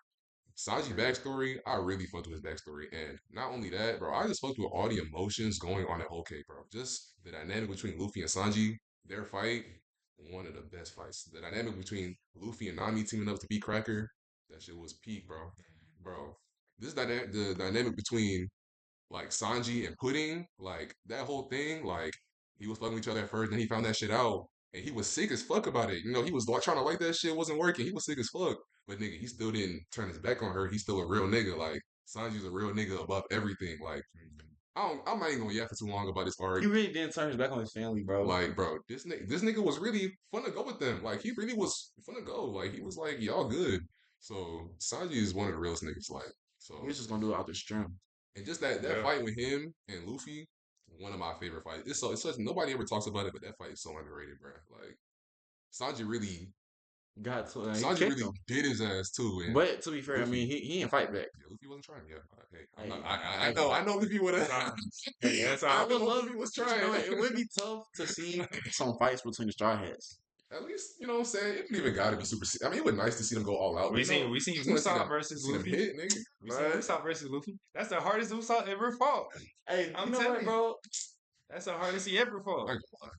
Sanji backstory, I really fucked with his backstory, and not only that, bro, I just fucked with all the emotions going on at Whole Cake, bro. Just the dynamic between Luffy and Sanji, their fight, one of the best fights. The dynamic between Luffy and Nami teaming up to beat Cracker, that shit was peak, bro. Bro, this dynamic, the dynamic between like Sanji and Pudding, like that whole thing, like he was fucking each other at first, then he found that shit out, and he was sick as fuck about it. You know, he was like trying to like that shit, wasn't working. He was sick as fuck, but nigga, he still didn't turn his back on her. He's still a real nigga. Like Sanji's a real nigga above everything. Like I'm not even gonna yap for too long about this arc. He really didn't turn his back on his family, bro. Like, bro, this nigga was really fun to go with them. Like, he really was fun to go. Like, he was like, y'all good. So Sanji is one of the realest niggas. Like, so He was just gonna do it out the strength. and just that Yeah. fight with him and Luffy, one of my favorite fights. It's such nobody ever talks about it, but that fight is so underrated, bro. Like Sanji really, Got to he Sanji kicked really him. did his ass too, and But to be fair, I mean Luffy, he didn't fight back. yeah, Luffy wasn't trying. Yeah, hey, I'm not. Hey, I know Luffy would have. That's I I all. would know love Luffy was but you know trying. what, it would be tough to see some fights between the Straw Hats. At least you know what I'm saying. It didn't even gotta be super. I mean, it was nice to see them go all out. But, We you know, seen we I seen just want to see Usopp them versus see them Luffy. hit, nigga. We seen But Usopp versus Luffy. That's the hardest Usopp ever fought. hey, I'm you know telling what, you, bro? that's the hardest he ever I fought. ain't gonna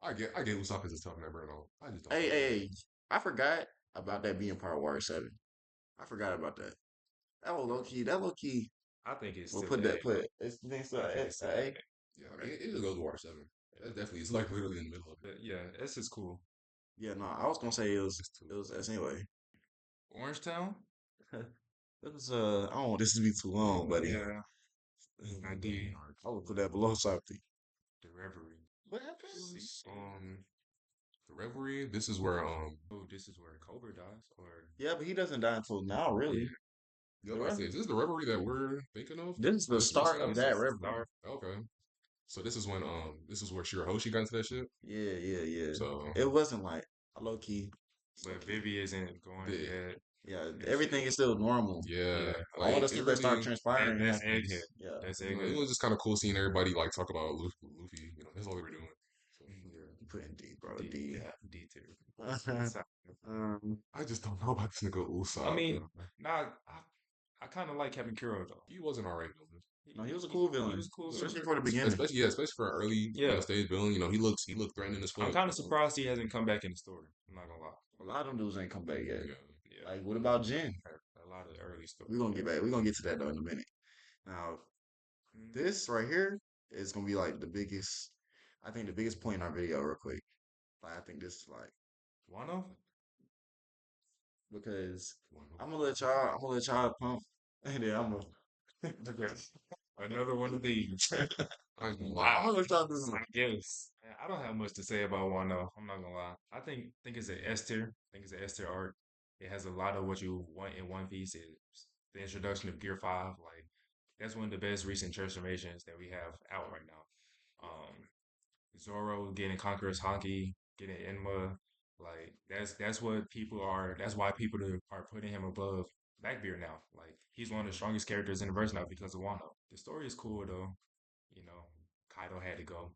lie. I get Usopp as a tough member and all. I just don't Hey, fuck hey, with him. hey, I forgot about that being part of Water 7. I forgot about that. That was low key. That low key. I think it's We'll still put that A. put it's next to I think it's still A. Yeah, I mean, it just goes to Water 7. That definitely is like literally in the middle of it. But yeah, this is cool. Yeah, no, I was gonna say It's too. it was S anyway. Orange Town. It was I don't want this to be too long, buddy. Yeah, I did. I would put that below something. The Reverie. What happened? Um. The Revelry, this is where, Oh, this is where Cobra dies, or Yeah, but he doesn't die until now, really. yeah, I say, is this the Revelry that we're thinking of? This is the This start recent? of this that is the river. start. Okay. So this is when, this is where Shirahoshi got into that shit? Yeah, yeah, yeah. So, It wasn't like low key. But Vivi isn't going the, yet. Yeah, And everything is still normal. yeah, Yeah, All like, the it stuff that start really, transpiring that's happens. Egghead. Yeah. That's you know, it Egghead. was just kind of cool seeing everybody, like, talk about Luffy. You know, that's all they were doing. So, Yeah, you put in D, bro. D, D. yeah, D tier. I just don't know about this nigga I Usopp. mean, Bro. nah, I kind of like Captain Kuro though. He wasn't alright villain. No, he was a cool He villain, was a cool villain. especially for the beginning. Especially for an early Yeah, stage villain. You know, he looked threatening as I'm fuck. kind of surprised he hasn't come back in the story. I'm not gonna lie. A lot of them dudes ain't come back yet. Yeah. Yeah, Like, what about Jen? a lot of the early stuff. We're gonna get back. We're gonna get to that though in a minute. Now, this right here is gonna be like the biggest. I think the biggest point in our video, real quick. Like, I think this is like Wano? because Well, I'm gonna let y'all pump, and then I'm gonna. Another one of these. I ain't gonna I'm lie. gonna let y'all do this. I guess. I don't have much to say about Wano. I'm not gonna lie. I think it's an S tier. I think it's an S tier arc. It has a lot of what you want in One Piece. It's the introduction of Gear 5. Like that's one of the best recent transformations that we have out right now. Zoro getting Conqueror's Honky, getting Enma. Like that's what people are. That's why people are putting him above Blackbeard now. Like he's one of the strongest characters in the verse now because of Wano. The story is cool though. You know, Kaido had to go.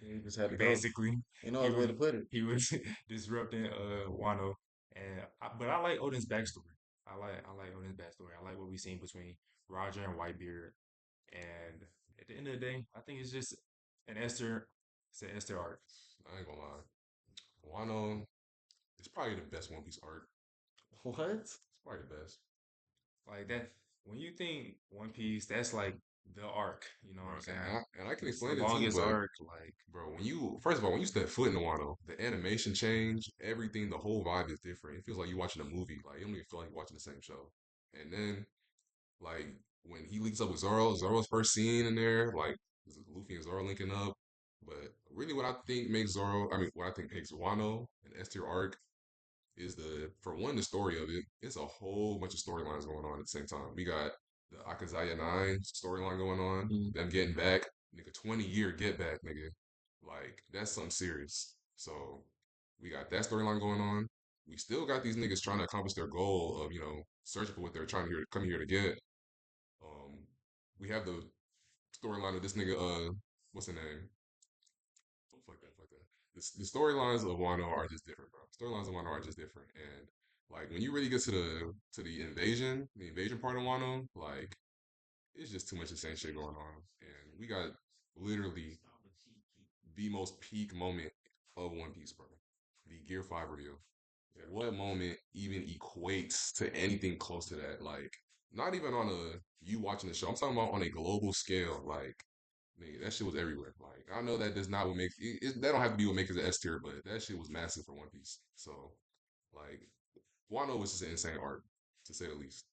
He just had to go. Basically, You know he his way was to put it. he was disrupting Wano, but I like Odin's backstory. I like Odin's backstory. I like what we've seen between Roger and Whitebeard. And at the end of the day, I think it's just an Esther. It's an Esther arc. I ain't gonna lie. Wano is probably the best One Piece arc. What? It's probably the best. Like that. When you think One Piece, that's like the arc. You know what I'm Right. saying? And I can It's the explain it too, longest but arc. Like bro, when you first of all, when you step foot in Wano, the animation change, everything, the whole vibe is different. It feels like you're watching a movie. Like you don't even feel like you're watching the same show. And then like when he links up with Zoro, Zoro's first scene in there, like Luffy and Zoro linking up. But really, what I think makes Zoro, I mean, what I think makes Wano an S tier arc is for one, the story of it. It's a whole bunch of storylines going on at the same time. We got the Akazaya 9 storyline going on, them getting back, nigga, 20-year get back, nigga. Like, that's something serious. So, we got that storyline going on. We still got these niggas trying to accomplish their goal of, searching for what they're trying to come here to get. Um, we have the storyline of this nigga, what's the name? Oh, fuck that, fuck that. The storylines of Wano are just different, bro. Storylines of Wano are just different. And Like when you really get to the invasion part of Wano, like it's just too much insane shit going on, and we got literally the most peak moment of One Piece, bro. The Gear 5 reveal. What moment even equates to anything close to that? Like, not even on a you watching the show. I'm talking about on a global scale. Like, nigga, that shit was everywhere. Like, I know that does not what makes that don't have to be what makes it S tier, but that shit was massive for One Piece. So, like, Wano was just an insane art, to say the least.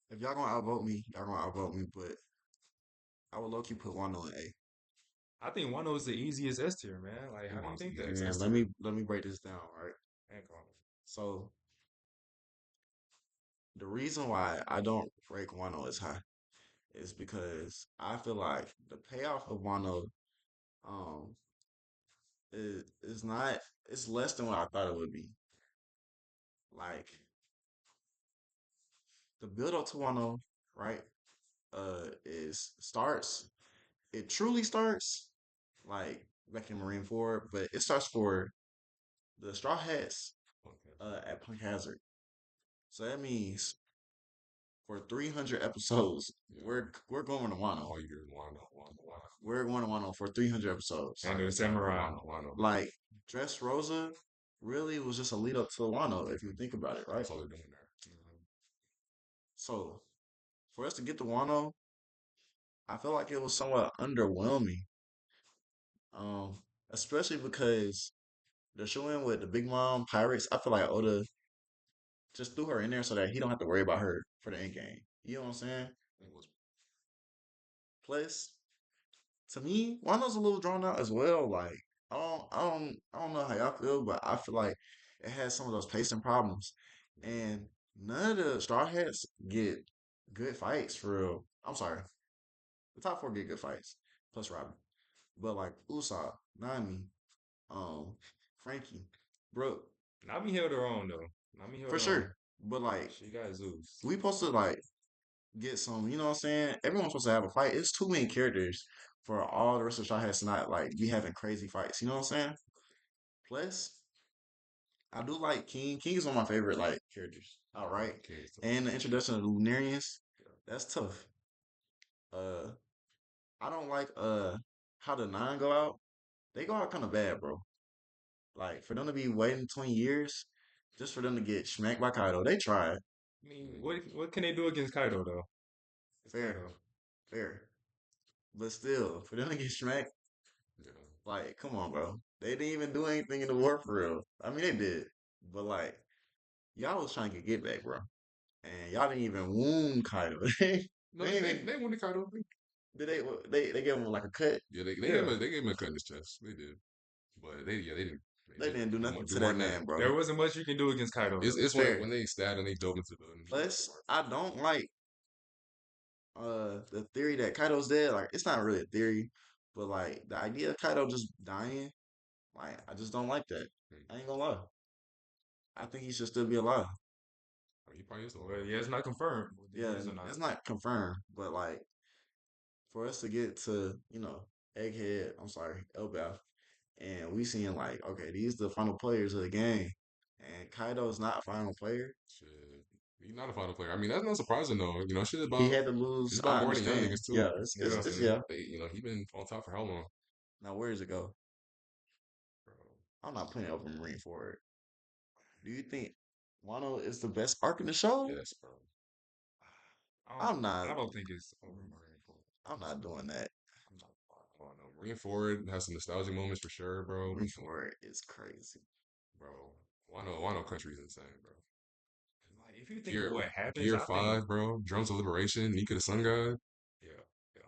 If y'all gonna outvote me, y'all gonna outvote me, but I would low key put Wano in A. I think Wano is the easiest S tier, man. Like, how do you Wano's the think that? easiest And S let me break this down, right? Man, come on. So the reason why I don't rate Wano as high is because I feel like the payoff of Wano um is not it's less than what I thought it would be. Like the build up to Wano, right? Is starts it truly starts like back in Marine Ford, but it starts for the Straw Hats Okay. at Punk Hazard. So that means for 300 episodes, Yeah. we're going to Wano. All you hear is Wano, Wano, Wano. We're going to Wano for 300 episodes. And the Saga, Samurai. Wano, Wano. Like Dressrosa really was just a lead up to Wano if you think about it, right? That's all they're doing there. So for us to get to Wano, I feel like it was somewhat underwhelming. Um, Especially because they're showing with the Big Mom Pirates. I feel like Oda just threw her in there so that he don't have to worry about her for the end game. You know what I'm saying? It was Plus, to me, Wano's a little drawn out as well. Like I don't know how y'all feel, but I feel like it has some of those pacing problems, and none of the Straw Hats get good fights for real. I'm sorry, the top four get good fights plus Robin, but like Usopp, Nami, um, Frankie, Brooke, Nami held her own though. Nami held for her own. sure. But like She got Zeus. we supposed to like get some, you know what I'm saying? Everyone's supposed to have a fight. It's too many characters for all the rest of the Straw Hats to not like be having crazy fights. You know what I'm saying? Plus, I do like King. King is one of my favorite like characters outright. okay. So, And the introduction of the Lunarians, yeah. that's tough. Uh I don't like how the nine go out. They go out kind of bad, bro. Like for them to be waiting 20 years just for them to get smacked by Kaido. They tried. I mean, what can they do against Kaido though? It's Fair. Kaido. Fair. But still, for them to get smacked, Yeah. like, come on, bro. They didn't even do anything in the war for real. I mean they did. But like, y'all was trying to get back, bro. And y'all didn't even wound Kaido. they No, didn't even they won the Kaido thing. did they gave him like a cut. Yeah, Yeah. they gave him a cut in his chest. They did, but They didn't do nothing do to more that than that. man, bro. There wasn't much you can do against Kaido It's though. it's Fair. when they stabbed and they dove into the building. Plus, I don't like the theory that Kaido's dead. Like, it's not really a theory, but like the idea of Kaido just dying, like I just don't like that. I ain't gonna lie. I think he should still be alive. I mean, he probably is the Well, yeah, it's not confirmed whether Yeah, he is or not. it's not confirmed, but like for us to get to, Egghead, I'm sorry, Elbaf, and we seeing like, okay, these the final players of the game, and Kaido's not a final player. shit. He's not a final player. I mean, that's not surprising though. You know, shit He about had to lose. it's about I more than young understand. niggas too. Yeah, it's You know it's, what I'm Yeah. it's saying? yeah. He been on top for how long, Now where does it go? bro? I'm not putting Over Marine for it. Do you think Wano is the best arc in the show? Yes, bro. I'm not. I don't think it's over Marineford. I'm not doing that. I'm not. I don't know. Marine Ford has some nostalgic moments for sure, bro. Marine for it is crazy. Bro, Wano Country is insane, bro. Like, if you think of Gear what happens, Gear I think, 5, bro. Drums of Liberation, Nika the Sun God. yeah, yeah.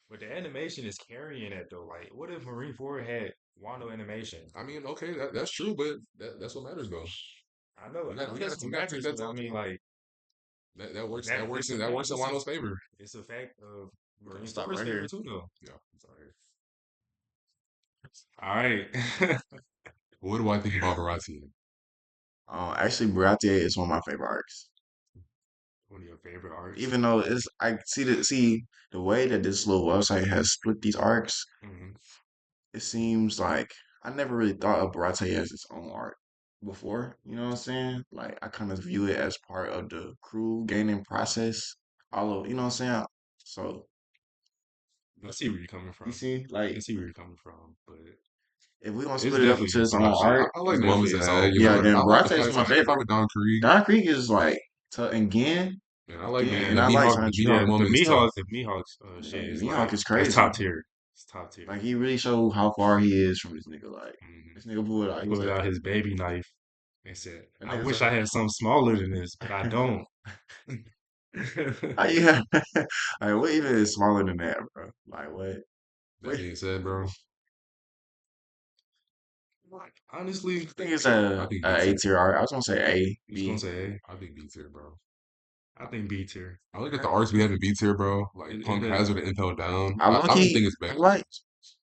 But the animation is carrying it though. Like, what if Marineford had Wano animation? I mean, okay, that's true, but that's what matters though. I know, I know We that's what gotta take matters, that but into I mean, account. like That it's works a in fact. Wano's favor. It's a fact of We're gonna stop Marineford's right favor here. too, though. Yeah, sorry. All right. What do I think about Barati? Actually, Baratie is one of my favorite arcs. One of your favorite arcs. Even though I see the way that this little website has split these arcs. Hmm. It seems like I never really thought of Barate as its own art before. You know what I'm saying? Like I kind of view it as part of the crew gaining process. All of you know what I'm saying. So I see where you're coming you from. see, I can like see where you're coming from, but if we gonna it's split it up into definitely its own impressive. art, I it's like Definitely Mama's its Ag, own you know. yeah. art. Then I like the Barate is fight. one of my I fight favorite. with Don Krieg. Don Creek is like and Gin, Man, I like Gin, man. and I like Sancho. The Mihawk Yeah, moment is tough. The Mihawk's shit Yeah, is Mihawk like is that's crazy. top tier. It's top tier. Like he really showed how far he is from this nigga. Like Hmm this nigga pulled it out. He He was pulled like, out his baby knife and said, that "I nigga wish I said, had something smaller than this, but I don't." how you have, like what even is smaller than that, bro? Like what? That What? being said, bro, Like, honestly, I think it's I think a B A tier. tier art. I was gonna say A, I was gonna B. say A. I think B tier, bro. I think B tier. I look at Okay. the arcs we have in B tier, bro. Like It Punk does. Hazard and Impel Down. I low I don't key think it's I better than like. those.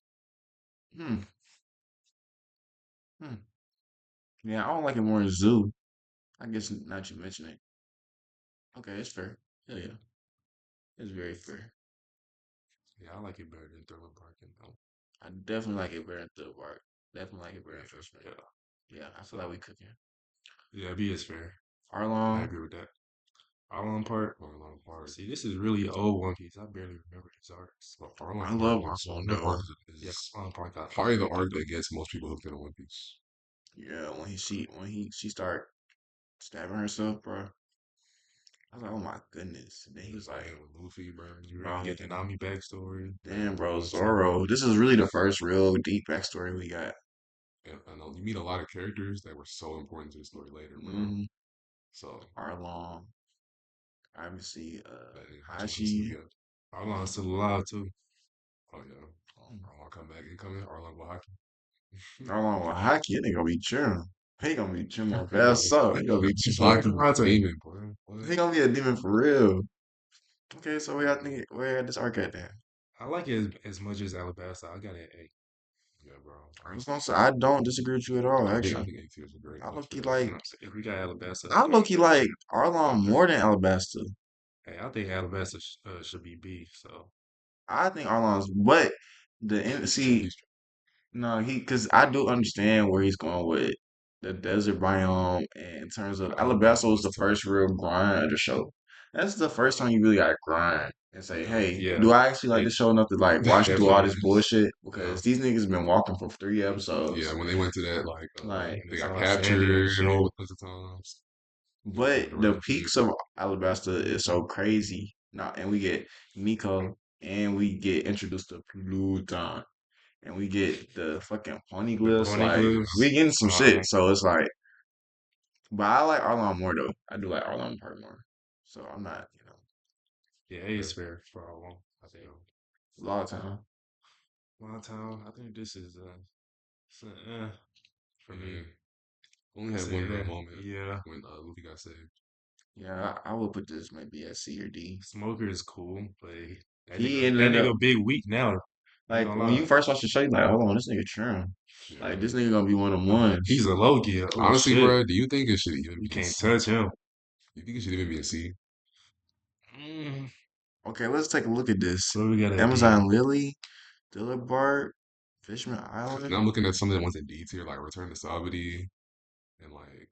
Hmm. Hmm. Yeah, I don't like it more than Zoo. I guess now that you mention it. Okay, it's fair. Yeah, yeah, it's very fair. Yeah, I like it better than Thriller Bark and I definitely like it better than Third Park. Definitely like it better yeah, than First Man. yeah. Yeah, I feel like So we cooking. yeah, B is fair. I Arlong, agree with that. Arlong Park. Arlong Park. See, this is really old One Piece. I barely remember his arcs. But I Arlong Park love is Arlong that though. arc Yeah, is Arlong Park got probably the wicked. arc that gets most people hooked into One Piece. Yeah, when she start stabbing herself, bro. I was like, oh my goodness. And then he The was like, fight with Luffy, bro. You ready to bro, get the Nami backstory? Man, damn, bro, Zoro. Zoro. This is really the first real deep backstory we got. And you meet a lot of characters that were so important to the story later, bro. Mm-hmm. So Arlong, obviously, that Hashi. Shibuya. Arlong's still alive too. Oh yeah. Arlong come back incoming. Arlong Wahaki. Arlong with Haki, that nigga gonna be chilling. He gonna be chilling on fast up. He gonna be Wahaki chilling. was a demon, boy. What? He gonna be a demon for real. Okay, so we got think where this arc at then? I like it as much as Alabasta. I got it at A. Yeah, bro. I was gonna say I don't disagree with you at all. I Actually, think A tier is a great. I look That's fair. You know like what I'm saying? If we got Alabasta I up there, look like Arlong more than Alabasta. hey, I think Alabasta should be B. So I think Arlong's, but the end. See, He's no, he because I do understand where he's going with the desert biome. And in terms of Alabasta Alabasta was was the tough. first real grind of the show. That's the first time you really got to grind and say, Yeah. "Hey, yeah, do I actually like it this show enough to like watch through all definitely this is. bullshit?" Yeah. Because these niggas been walking for 3 episodes. Yeah. When they went to that, like, Like, And they it's got all sandy and captured shit. all the times. They got but taken away the from King. peaks of Alabasta is so crazy now, and we get Nico, and we get introduced to Pluton, and we get the fucking The poneglyphs. Like we Poneglyphs. getting some Uh, shit. So it's like, but I like Arlong more though. I do like Arlong part more. So I'm not, yeah, A is fair for Arlong. I think. a lot of time. My town. I think this is it's for me. And only I had say one real that. moment Yeah, when Luffy got saved. Yeah, I would put this maybe at C or D. Smoker is cool, but He that ended up nigga big weak now. I ain't like gonna when lie. you first watch the show, you like, hold on, this nigga trim. Like Yeah. this nigga gonna be one of them ones. He's a low gear. Oh Honestly, shit, bro, do you think it should even you be in can't C? touch him. You think it should even be in C? Mm. Okay, let's take a look at this. So we got a D. Amazon Lily, Dillabart, Fishman Now Island. I'm looking at something that wants in D tier, like Return to Sabati and like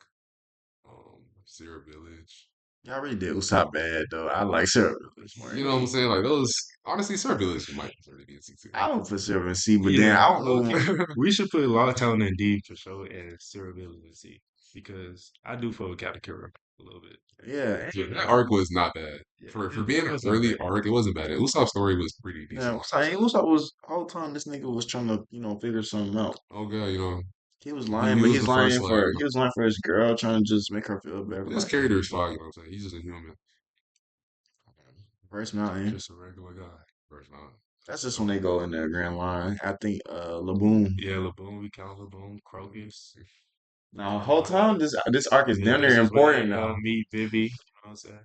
Syrup Village. Y'all really did Usopp bad though. I like Syrup Village more You than know what I'm D. saying? Like those honestly, Syrup Village might deserve to be in C tier. I would put Syrup in C, but then Yeah, I don't know. we should put Logtown in D for sure and Cerebellum in C because I do fuck with Katakura a little bit. Yeah, Yeah, that arc was not bad. Yeah, For being it an was not early bad. arc, it wasn't bad. Usopp's story was pretty yeah. decent. Usopp was whole time this nigga was trying to figure something out. Oh god, He was he lying, but was the first like he was lying for his girl, trying to just make her feel better. his Like character is fine. You know what I'm saying? He's just a human, First Mountain. just a regular guy. First not. That's just when they go in the Grand Line. I think Laboon. Yeah, Laboon, we count Laboon, Crocus. Now, whole time this arc is Yeah, damn this near is when they important now. meet Vivi. You know what I'm saying?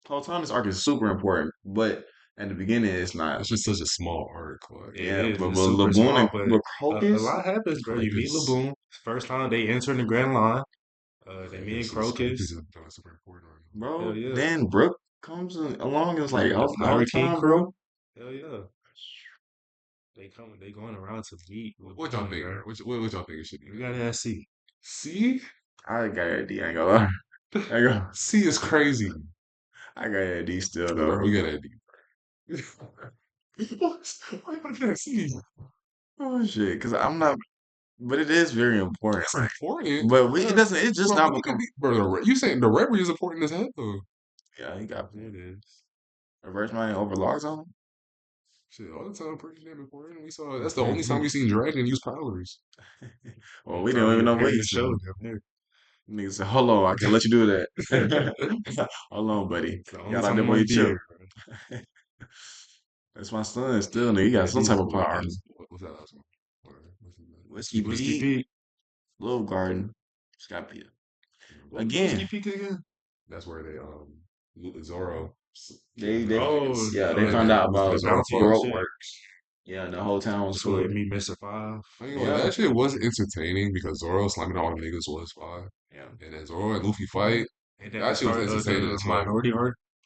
Whole time this arc is super important, but at the beginning it's not. It's just such a small arc. Like It Yeah, is. but It's super Laboon small, and but but a Crocus, lot happens, bro. You meet Crocus, Laboon. First time they enter in the Grand Line. They meet Crocus Crocus. is super important right now. Hell bro. yeah. Then Brooke comes along and is like, The the whole Pirate King time, crew. bro. Hell yeah. They going around to meet with What y'all point think? guard. What y'all think it should be? We gotta have C. C? I got a D. I ain't gonna lie. I go. C is crazy. I got a D still Bro, though. we got a D. Why you got C? Oh shit, because I'm not. But it is very important. It's important. But it doesn't. It's just Bro, not look at become. me. Bro, you saying the referee is important as hell? Yeah, he got It is. reverse money over logs on him. Shit, all the time, pretty damn important. We saw that's the only time we seen Dragon use powers. Well, we didn't even know what he said. There. Nigga said, "Hold on, I can't let you do that." Hold on, buddy. It's the only Got out time that I boy want to be chip. here. That's my son. Still, nigga, he got some type of power. What's that last one? What's Whiskey Whiskey Pete, Pete. Little Garden, Scott Pia. Whiskey Again, Pete again. That's where they Zoro. they Oh, they found out about the Zoro bounty and throat shit. work. Yeah, and the whole town was So full. it me Mr. Five. I ain't gonna lie, that shit was entertaining because Zoro slamming all the niggas was fine. Yeah. And then Zoro and Luffy fight. And then That shit was entertaining the as fuck.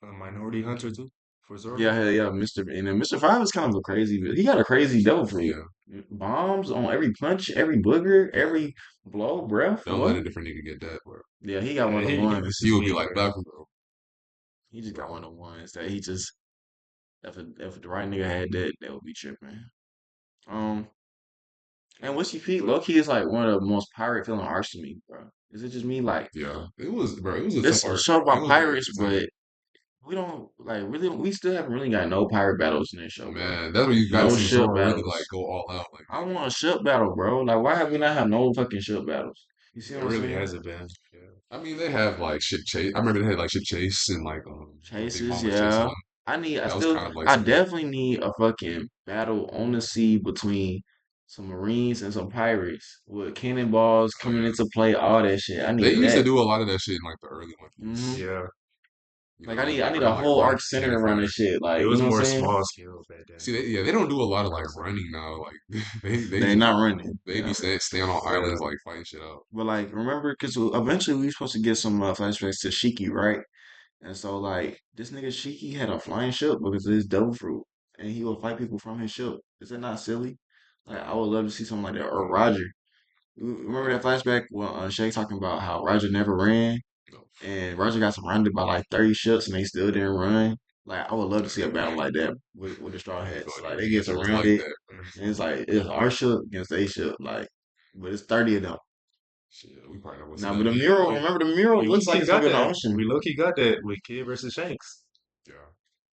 Minority Hunter too for Zoro. Yeah, Mr. And then Mr. Five is kind of a crazy. He got a crazy devil fruit. Yeah. Bombs on every punch, every booger, every blow, breath. Don't what? let a different nigga get that, bro. Yeah, he got one of the ones. He would be like Bakugo. He just got one of the ones that he just if the right nigga had that, that would be tripping. And Whiskey Pete, low key is like one of the most pirate feeling arcs to me, bro. Is it just me? Like, Yeah, it was, bro. It was a this tough arc. show It about was very pirates, entertaining. but we don't like really. We still haven't really got no pirate battles in this show, bro. Man, that's when you got No to see ship Zoro really battles. like go all out. Like, I want a ship battle, bro. Like, why have we not had no fucking ship battles? You see It what I'm really saying? hasn't been. Yeah. I mean, they have like ship chase. I remember they had like ship chase and like Big Chases, Mama's chasing yeah. them. I That was still, kind of like I some. definitely need a fucking battle on the sea between some Marines and some pirates with cannonballs Oh, coming yeah. into play, all that shit. I They need used to that. do a lot of that shit in like the early One Piece. hmm Yeah. You Like know, I need running, a like whole running arc centered cannon around fire. this shit. Like, It you was know what more I'm saying? small scale back then. See, they don't do a lot of like running now. Like They not running. they be Yeah. staying on islands like fighting shit out. But like, remember, because eventually we supposed to get some flashbacks to Shiki, right? And so like, this nigga Shiki had a flying ship because of his devil fruit, and he would fight people from his ship. Is that not silly? Like, I would love to see something like that. Or Roger. Remember that flashback when Shay talking about how Roger never ran, No, and Roger got surrounded by like 30 ships, and they still didn't run. Like, I would love to see a battle like that with the Straw I feel Hats. like Like, it they get was like surrounded, that. and it's like it's our ship against their ship. Like, but it's 30 of them. Shit, we probably not gonna see Now, that but the again. mural, We remember the mural we looks like low-key it's got gonna be in the that. ocean. We low-key got that with Kid versus Shanks. Yeah,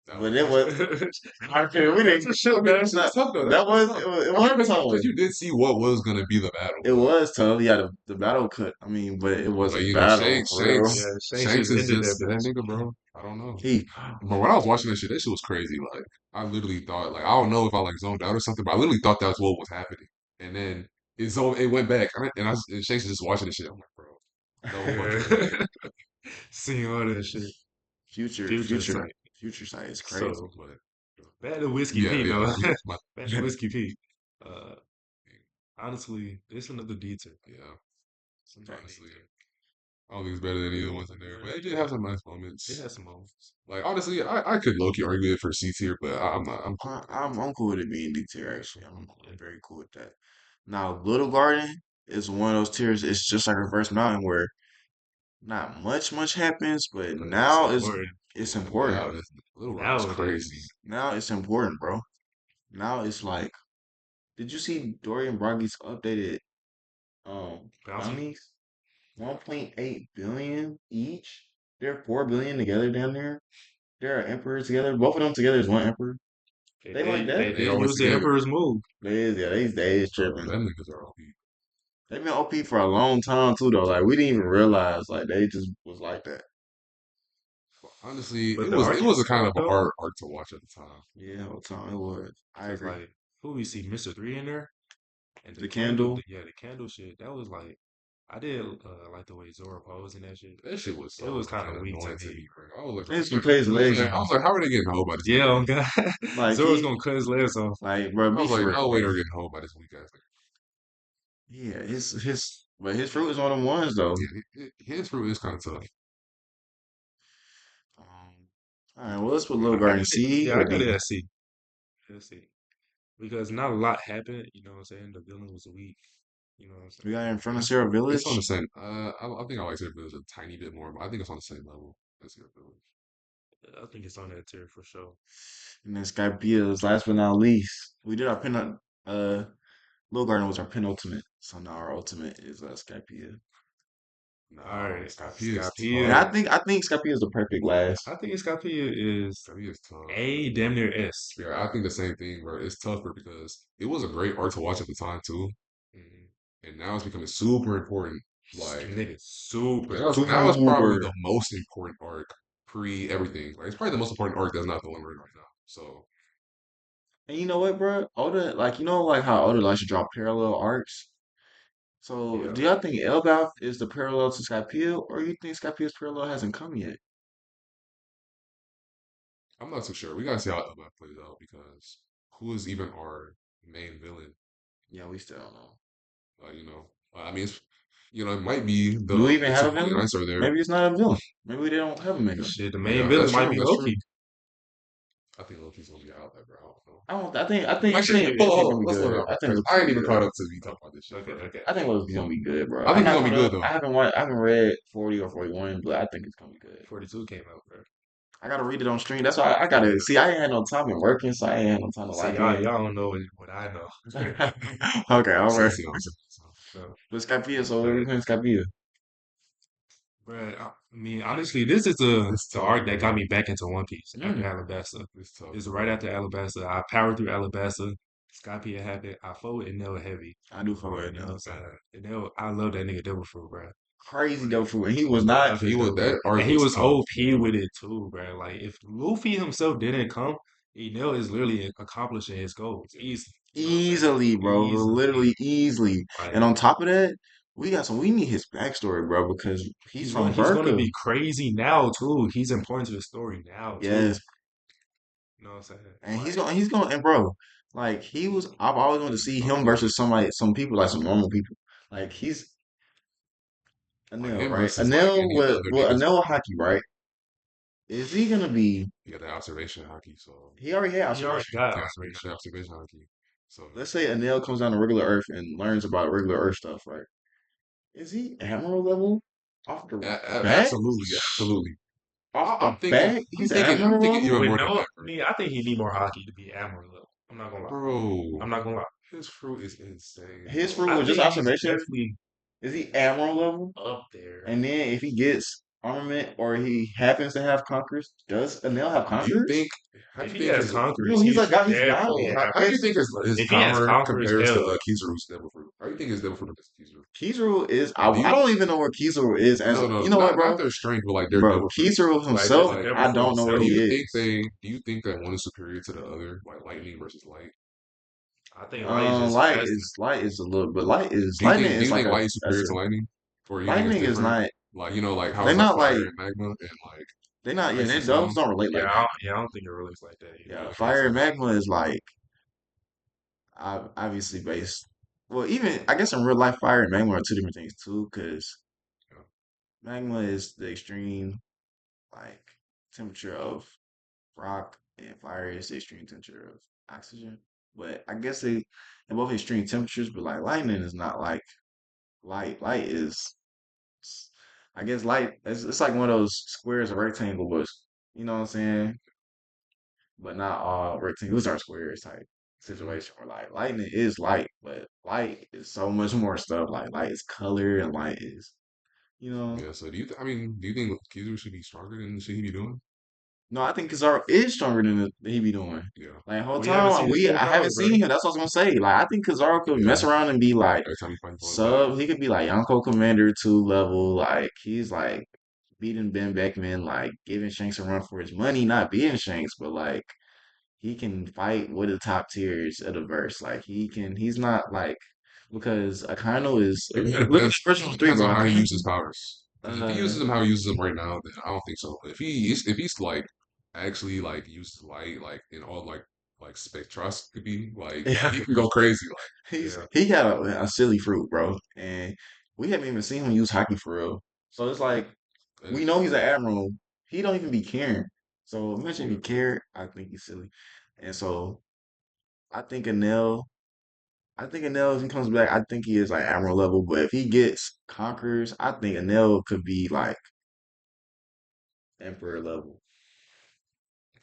that But was. it was, I feel we didn't. That's a shit, I mean, man. that's not tough though. That was Tough. it I mean, was tough. because you did see what was gonna be the battle. It was tough. Yeah, the battle could. I mean, but it was But a you know, battle for real. Yeah, Shanks Shanks just is ended just that that bitch. nigga, bro. I don't know. He, But when I was watching that shit was crazy. Like I literally thought, like I don't know if I like zoned out or something, but I literally thought that's what was happening. And then it went back, and Shanks is just watching this shit. I'm like, bro, no fucking way. Yeah. Seeing all that shit. future, Future future, sight. future sight is crazy. So But bad to Whiskey yeah, Pete yeah. though. My, Bad to Whiskey Pete. Uh, honestly, it's another detour. yeah, It's another honestly. detour. I don't think it's better than either one's in there, but it did have some nice moments. It has some moments. Like honestly, I could low key argue it for C tier, but I'm not. I'm cool. I'm cool with it being D tier. Actually, I'm very cool with that. Now, Little Garden is one of those tiers. It's just like Reverse Mountain where not much happens, but But now important. it's Yeah, important. now this Little Rock is Now it crazy. is. Now it's important, bro. Now it's like, did you see Dorian Broggy's updated Bounty. bounties? 1.8 billion each. They're 4 billion together down there. They're emperors together. Both of them together is one emperor. They like that? They They did always use the together. Emperor's move. They is Bro, tripping. them niggas are OP. They've been OP for a long time too, though. Like we didn't even realize like they just was like that. Honestly, But it the was arc it was a kind itself, of a though, hard arc to watch at the time. Yeah, whole time it was. I because agree. like who we see Mr. Three in there, and The candle. yeah, the candle shit. That was like I did like the way Zora posed and that shit. That shit was It so was kind of fucking weak to annoying to me. me, bro. I was They just like, gonna play his legs I off. was like, how are they getting hold by this Yeah, nigga? oh god, Like Zora's he, gonna cut his legs off. like bro, I be was for like, real, no way bro. they're getting hold by this weak ass Yeah, but his fruit is one of them ones though. nigga. Yeah, his fruit is kind of tough. All right, well let's put Little Garden C Yeah, I or got it D. at C. Let's see. because not a lot happened. You know what I'm saying? The villain was weak. You know what I'm We saying? got in front of It's Sarah it's on the Village, same. I think I like Zero Village a tiny bit more, but I think it's on the same level as Zero Village. I think it's on that tier for sure. and then Skypiea last but not least. We did our Lil Garden was our penultimate, so now our ultimate is Skypiea. All No, right, Skypiea is And Skypiea. tough. I think Skypiea is the perfect last. I think Skypiea is Skypiea is tough. A damn near S. Yeah, I think the same thing, bro. It's tougher because it was a great art to watch at the time too, Mhm. and now it's becoming super important. Like Nigga, super. now it's probably Super. the most important arc pre everything. Like it's probably the most important arc that's not the one we're in right now. So And you know what, bro? Oda, like like how Oda likes to draw parallel arcs. So Yeah. do y'all think Elbaf is the parallel to Skypiea, or you think Skypiea's parallel hasn't come yet? I'm not so sure. We gotta see how that plays out because who is even our main villain? Yeah, we still don't know. I mean, it might be Do we even the have two a Holy villain? Knights are there. Maybe it's not a villain. Maybe they don't have a main villain. Shit, the main Yeah, villain that's might true. be That's true. Loki. I think Loki's gonna be out there, bro. I don't know. I don't. I Actually, think hold on, Loki's hold on. gonna be Let's look it good. up I real think fast. Loki's I gonna ain't be even good. caught up to be talking about this shit, Okay, bro. okay. I think Loki's gonna be good, bro. I I'm think he's not gonna be caught good up. though. I haven't read 40 or 41, but I think it's gonna be good. 42 came out, bro. I gotta read it on stream. That's why I Yeah. gotta see. I ain't had no time in working, so I ain't had no time to See, lock y'all, in. y'all don't know what I know. Okay, I'm all saying, right. see, I'm saying. So, No, But Skypiea, so what do but you think Skypiea? bro, I mean, honestly, this is the it's the tough, arc that got bro. me back into One Piece after Mm. Alabasta. It's tough, It's right bro. after Alabasta. I powered through Alabasta. Skypiea happened. I fought Enel heavy. I do fuck Bro, with You know what him. I'm saying? Enel, I love that nigga Devil Fruit, bro. Crazy dope food, and he I was not. love his he was Devil that Fruit. arc And he was was tough. OP with it too, bro. Like, if Luffy himself didn't come, Enel is literally accomplishing his goals easily. You know what I'm saying? Easily, bro. Easily. Literally easily. And Like, on top of that, we need his backstory, bro, because he's from he's going to Berka. be crazy now too. He's important to the story now too. Yes. You know what I'm saying? And Like, he's going and bro, like I've always wanted to see him versus some people, like some normal people. Like he's Like Anil, him right? versus like any other niggas. Anil Hockey, right? Is he gonna be He got the observation hockey, so he already had he already observation. got he got observation. the observation hockey. So Let's say Anil comes down to regular Earth and learns about regular Earth stuff, right? Is he Admiral level off the bat? absolutely, absolutely. Off I'm the thinking, bat, he's Admiral level. even With more than no, that, bro. me, I think he need more hockey to be admiral level. I'm not gonna lie. Bro, I'm not gonna lie. his fruit is insane, His bro. fruit I was just think he's observation. definitely Is he Admiral level? up there. And then if he gets armament or he happens to have conquerors, does Anil have Do you conquerors? think? How do If you he think has his conquerors, No, he's he's got definitely him. how do you think his if he has power conquerors, compares to hell yeah. Kizaru's devil fruit? How do you think his devil fruit is Kizaru? Kizaru is Like, do I you? don't even know where Kizaru is as No, no, you know what, not bro? their strength, but like their Bro, devil fruit. Kizaru Like just himself, the Like, devil I fruit don't know where himself. he is. do you think that one is superior to the other, like lightning versus light? I think light is just faster. Light is a little but Do lightning is you like think a light is that's superior a to lightning, or you think it's lightning is different? not Like like how they're it's like not like fire and magma and like they're not yeah, ice and those stone. don't relate like that. Yeah, I don't think it relates like that either. Yeah, Okay, fire so and magma is like obviously based. Well, even I guess in real life, fire and magma are two different things too, because yeah. magma is the extreme like temperature of rock, and fire is the extreme temperature of oxygen. But I guess they both extreme temperatures, but like lightning is not like light. Light is, I guess light. It's like one of those squares or rectangle, but you know what I'm saying. But not all rectangles are squares type Mhm. situation. Where like lightning is light, but light is so much more stuff. Like light is color, and light is you know. Yeah. So I mean, do you think Kizaru should be stronger than the shit he be doing? No, I think Kizaru is stronger than he be doing. Yeah. Like whole We haven't time seen his full I power, haven't bro. seen him. That's what I was gonna say. Like I think Kizaru could Yeah. mess around and be like Every time he fights for his life. sub. He could be like Yonko Commander 2 level. Like he's like beating Ben Beckman, like giving Shanks a run for his money, not being Shanks, but like he can fight with the top tiers of the verse. Like he's not like because Akano is look at the first It one three, depends on bro. how he Akano, uses powers. Because if he uh, uses them how he uses them right now, then I don't think so. If he's like actually like uses light like in all like spectroscopy, like yeah, he can go crazy. Yeah. he had a silly fruit, bro, and we haven't even seen him use hockey for real. So it's like Like we know he's an admiral. He don't even be caring. So imagine if he yeah, cared, I think he's silly. And so I think Enel. I think Enel, if he comes back, I think he is like Admiral level. But if he gets Conquerors, I think Enel could be like Emperor level.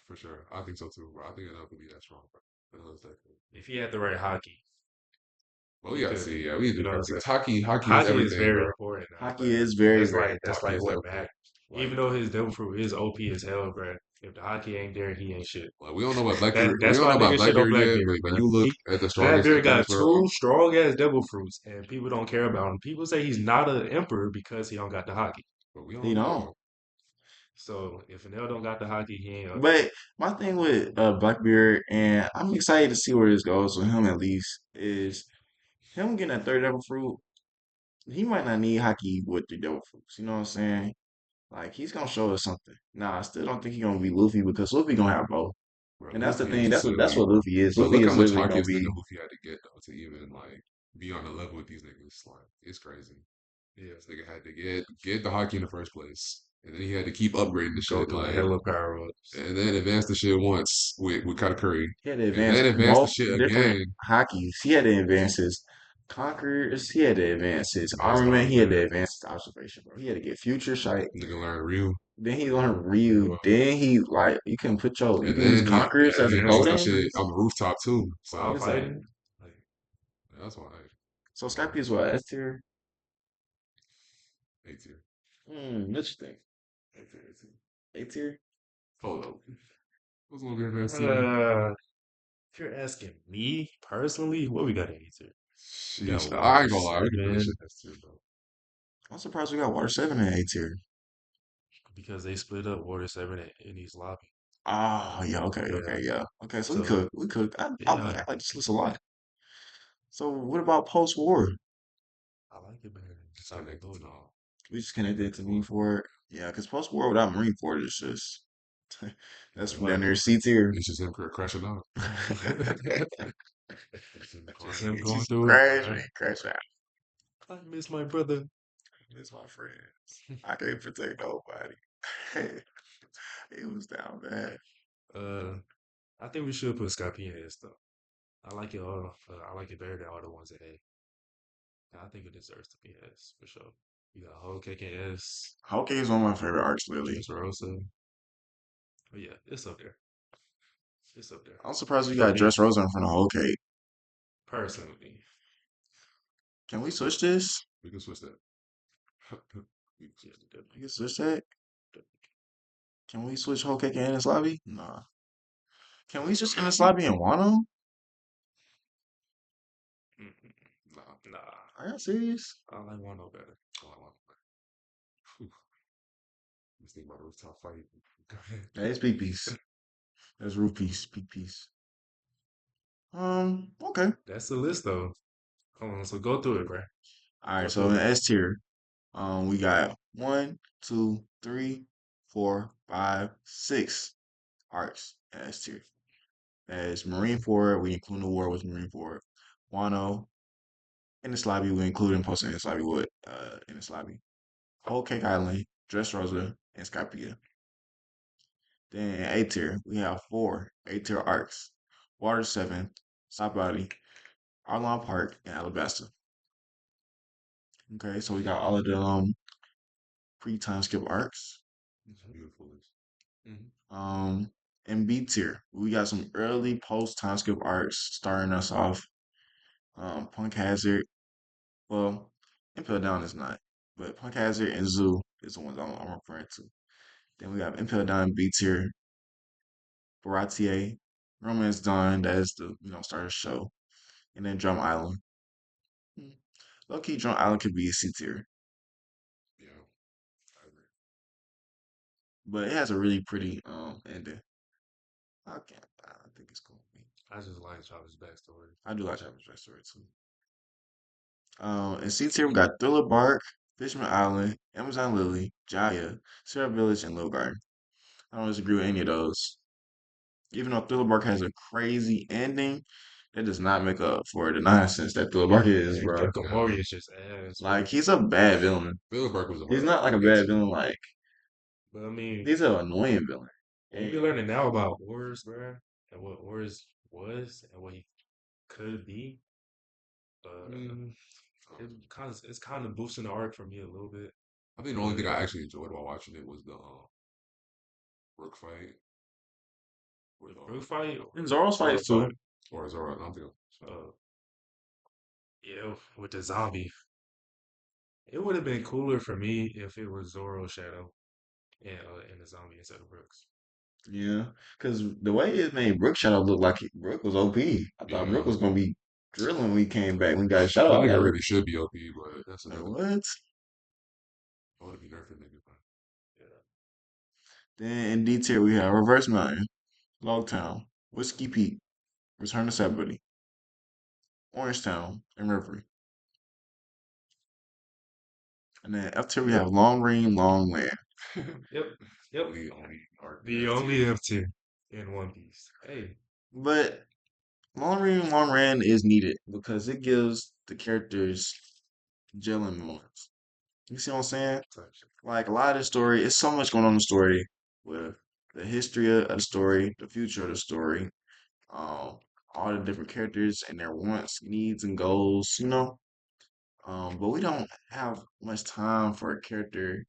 For sure. I think so too, bro. I think enough would be that strong, bro. Another second. If he had the right hockey, But we he gotta could. see. Yeah, we need to You do know what I'm better saying? things. Hockey is Hockey is everything, very bro. important now, Hockey but is very, that's very like Hockey is what everything. matters. Even Like, though his devil fruit is OP as hell, bro. If the hockey ain't there, he ain't shit. we don't know about Blackbeard. We That's don't why know about niggas shit on Blackbeard yet, but Blackberry, when bro. you look at the strongest Blackberry got emperor's world, two strong ass devil fruits, and people don't care about him. People say he's not an emperor because he don't got the hockey. but we He don't don't. know. So if Anel don't got the hockey, he ain't. But my thing with Blackbeard, and I'm excited to see where this goes with him at least, is him getting that third devil fruit. He might not need hockey with the devil fruits. You know what I'm saying? Like he's gonna show us something. Nah, I still don't think he's gonna be Luffy because Luffy gonna have both. Bro, And that's the Luffy is thing. just That's literally. what Luffy is. But Luffy look how is much literally hockey gonna is be. nigga Luffy had to get though to even like be on the level with these niggas. Like it's crazy. Yeah, This nigga had to get the hockey in the first place, and then he had to keep upgrading the go shit. through a Like hella power ups. and then advance the shit once with Katakuri, He had to and advance then advance the both shit different again. hockeys. He had to advance his conquerors. He had to advance his Advance the armament. He had to armament. advance his observation, bro. He had to get future sight. Nigga learn Ryu, Then he learned Ryu. Then he like you and can use then he conquerors as a advanced that totem. shit on the rooftop too. While So Niggas like fighting, like that's why. so Skype is what S tier. A tier. What you think? A tier. A tier. A tier. Hold up. What's gonna be advanced tier? if you're asking me personally, what we got in here? We got Sheesh. I Water ain't gonna lie. We can put this shit 7 S tier, bro. I'm surprised we got Water 7 in A tier. because they split up Water 7 in East Lobby. Oh yeah, Yeah. yeah. Okay, so So we cook. yeah, I like this list a lot. So what about post war? I like it better than Just Cyber connected to Golden. all. We just connected to Marine Ford. Yeah, because post war without Marine Ford is just that's Yeah. down there C tier. It's just him crashing out. Just him It's going just through it. crash out. I miss my brother. Miss my friends. I can't protect nobody. It was down bad. Uh, I think we should put Skype in this though. I like it all. I like it better than all the ones at A. I think it deserves to be S for sure. You got Whole Cake and S, Hawkeye is one of my favorite arcs, literally. Dressrosa. But yeah, it's up there. It's up there. I'm surprised we For got me, Dress Rosa in front of Hawkeye. personally. Can we switch this? We can switch that. We can Yeah, switch that. definitely. We can switch that. Can we switch Hawkeye and Ennis Lobby? Nah. Can we just Ennis Lobby and Wano? Mm-mm. Nah, Nah, Are you serious? I like Wano better. oh, I want Whew. Let's think about the rooftop fight. That is peak piece. That's roof piece, peak piece. Okay. That's the list though. Hold on, so go through it, bro. All Go right, so through in it. S tier, we got 1, 2, 3, 4, 5, 6 arcs in S tier. As Marine Ford, we include the war with Marine Ford. Wano, Ennis Lobby, we include in post Ennis Lobby with Ennis Lobby. Whole Cake Island, Dressrosa, and Skypia. Then in A tier, we have 4 A tier arcs. Water 7, South Body, Arlon Park, and Alabasta. Okay, so we got all of the pre-time skip arcs. It's a beautiful list. In B tier, we got some early post time skip arcs starting us off. Punk Hazard, well, Impel Down is not, but Punk Hazard and Zoo is the ones I'm referring to. Then we have Impel Down B tier, Baratier, Romance Dawn, that is the start of the show, and then Drum Island. Low key, Drum Island could be a C tier, Yeah, I agree. but it has a really pretty ending. I think it's cool. I just like Chopper's backstory. I do like Chapter's Backstory too. In C tier, we got Thriller Bark, Fishman Island, Amazon Lily, Jaya, Sarah Village, and Little Garden. I don't disagree with any of those. Even though Thriller Bark has a crazy ending, that does not make up for the nonsense that Thriller Bark is, And bro. Gamori is just ass, bro. Like, he's a bad villain. Bill Burke was a He's hard not like a A bad tier. villain, like, But I mean, he's an annoying villain. what we be learning now about Wars, bro, and what Wars was and what he could be, I but mean, it's kind of boosting the arc for me a little bit. I think the only thing I actually enjoyed while watching it was the Brook fight with The Brook fight, And Zoro's Zoro fights too. fight, or Zoro. I don't think. uh, yeah, with the zombie. It would have been cooler for me if it was Zoro Shadow and the zombie instead of Brooks. Yeah, because the way it made Brook Shadow look like Brook was OP. I thought Brook Yeah, was gonna be drilling when he came back when he got I Shadow think it together. really should be OP, but that's Like another. what? I want to be nerfing nigga. Yeah. Then in D tier we have Reverse Mountain, Logtown, Whiskey Peak, Return to Seventy, Orange Town, and Reverie. And then F tier we have Long Ring, Long Land. Yep. Yep. Only arc The F only tier. F tier in One Piece. Hey, But Long Ring, Long Rand is needed because it gives the characters gelling moments. You see what I'm saying? Like a lot of the story, it's so much going on in the story with the history of the story, the future of the story, um, all the different characters and their wants, needs, and goals. But we don't have much time for character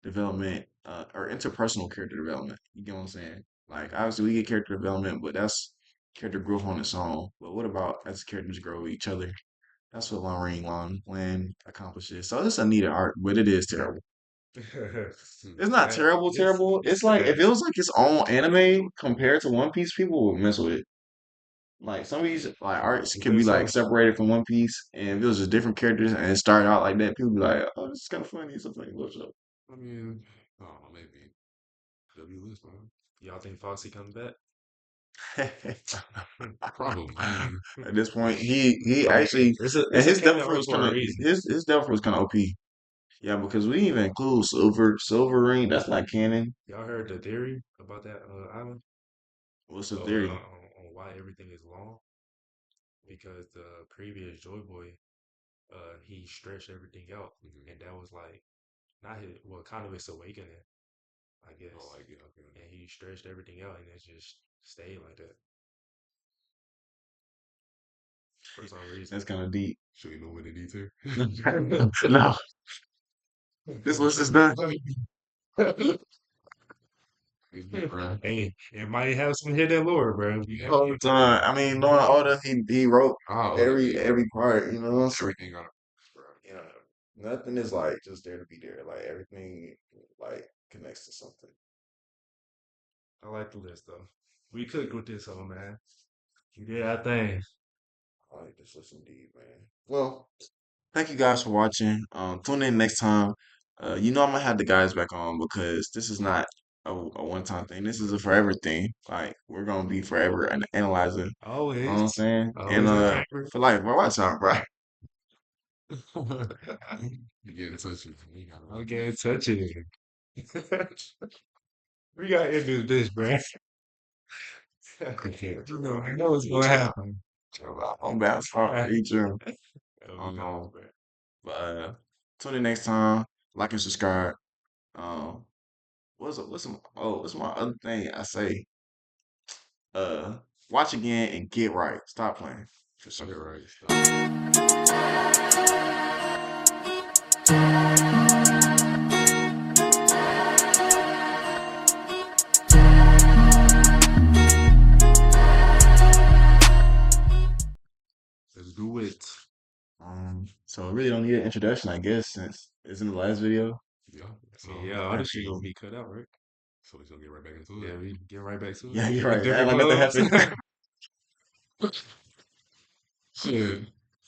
development or interpersonal character development. You get what I'm saying? Like obviously we get character development, but that's character growth on its own. But what about as the characters grow with each other? That's what Long Ring Long Plan accomplishes. So it's a needed art, but it is terrible. It's not terrible, terrible. It's like if it was like its own anime compared to One Piece, people would mess with it. Like some of these like arts you can be think like so? separated from One Piece, and if it was just different characters and it started out like that, people be like, "Oh, this is kind of funny. It's a funny little show." I mean, I don't know, maybe W list, man. Y'all think Foxy comes back? Probably. I mean, At this point, he actually and It's a his canon death arc was for kind a of reason. his death was kind of OP. Yeah, because we didn't even include Silver Ring. That's not canon. Y'all heard the theory about that island? What's the Oh, theory? on why everything is long? Because the previous Joy Boy, he stretched everything out, and that was like not his, well, kind of his awakening, I guess. oh, like, yeah, okay. And he stretched everything out, and it just stayed like that for some reason. That's kind of deep. Should we move into D tier? No, this list is done. Hey, it might have some hidden lore, bro. All the time. I mean, knowing Oda, he wrote Ah, every part. You know, so everything on you know, nothing is like just there to be there. Like everything like connects to something. I like the list though. We cooked with this one, man. We did our thing. I like this list indeed, man. Well, thank you guys for watching. Tune in next time. I'm gonna have the guys back on because this is not a one time thing. This is a forever thing. Like we're gonna be forever and analyzing. You know what I'm Always, saying? And always a favorite. for life, bro. Watch out, bro. You get in touch with me. I'll get in touch with you. We gotta end this bitch, bro. I know what's gonna happen. I'm bounce hard. Eat you. Oh, we gone, bro. But tune in next time. Like and subscribe. Um, what's my other thing I say? Uh, watch again and get right. Stop playing. For Get sure. right. Stop. Let's do it. So I really don't need an introduction, I guess, since it's in the last video. Yeah. So, Yeah, all this shit gonna be cut out, right? so we're gonna get right back into Yeah, it. we get right back to it. Yeah, you're With right. Act different like nothing clothes. happened. Shit.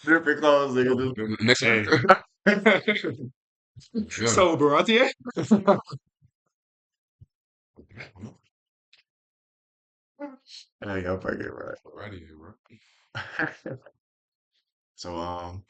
Different clothes, nigga. The next Hey. one. Yeah. So, bro, yeah. Hey, y'all probably get it right. Alrighty, bro. So,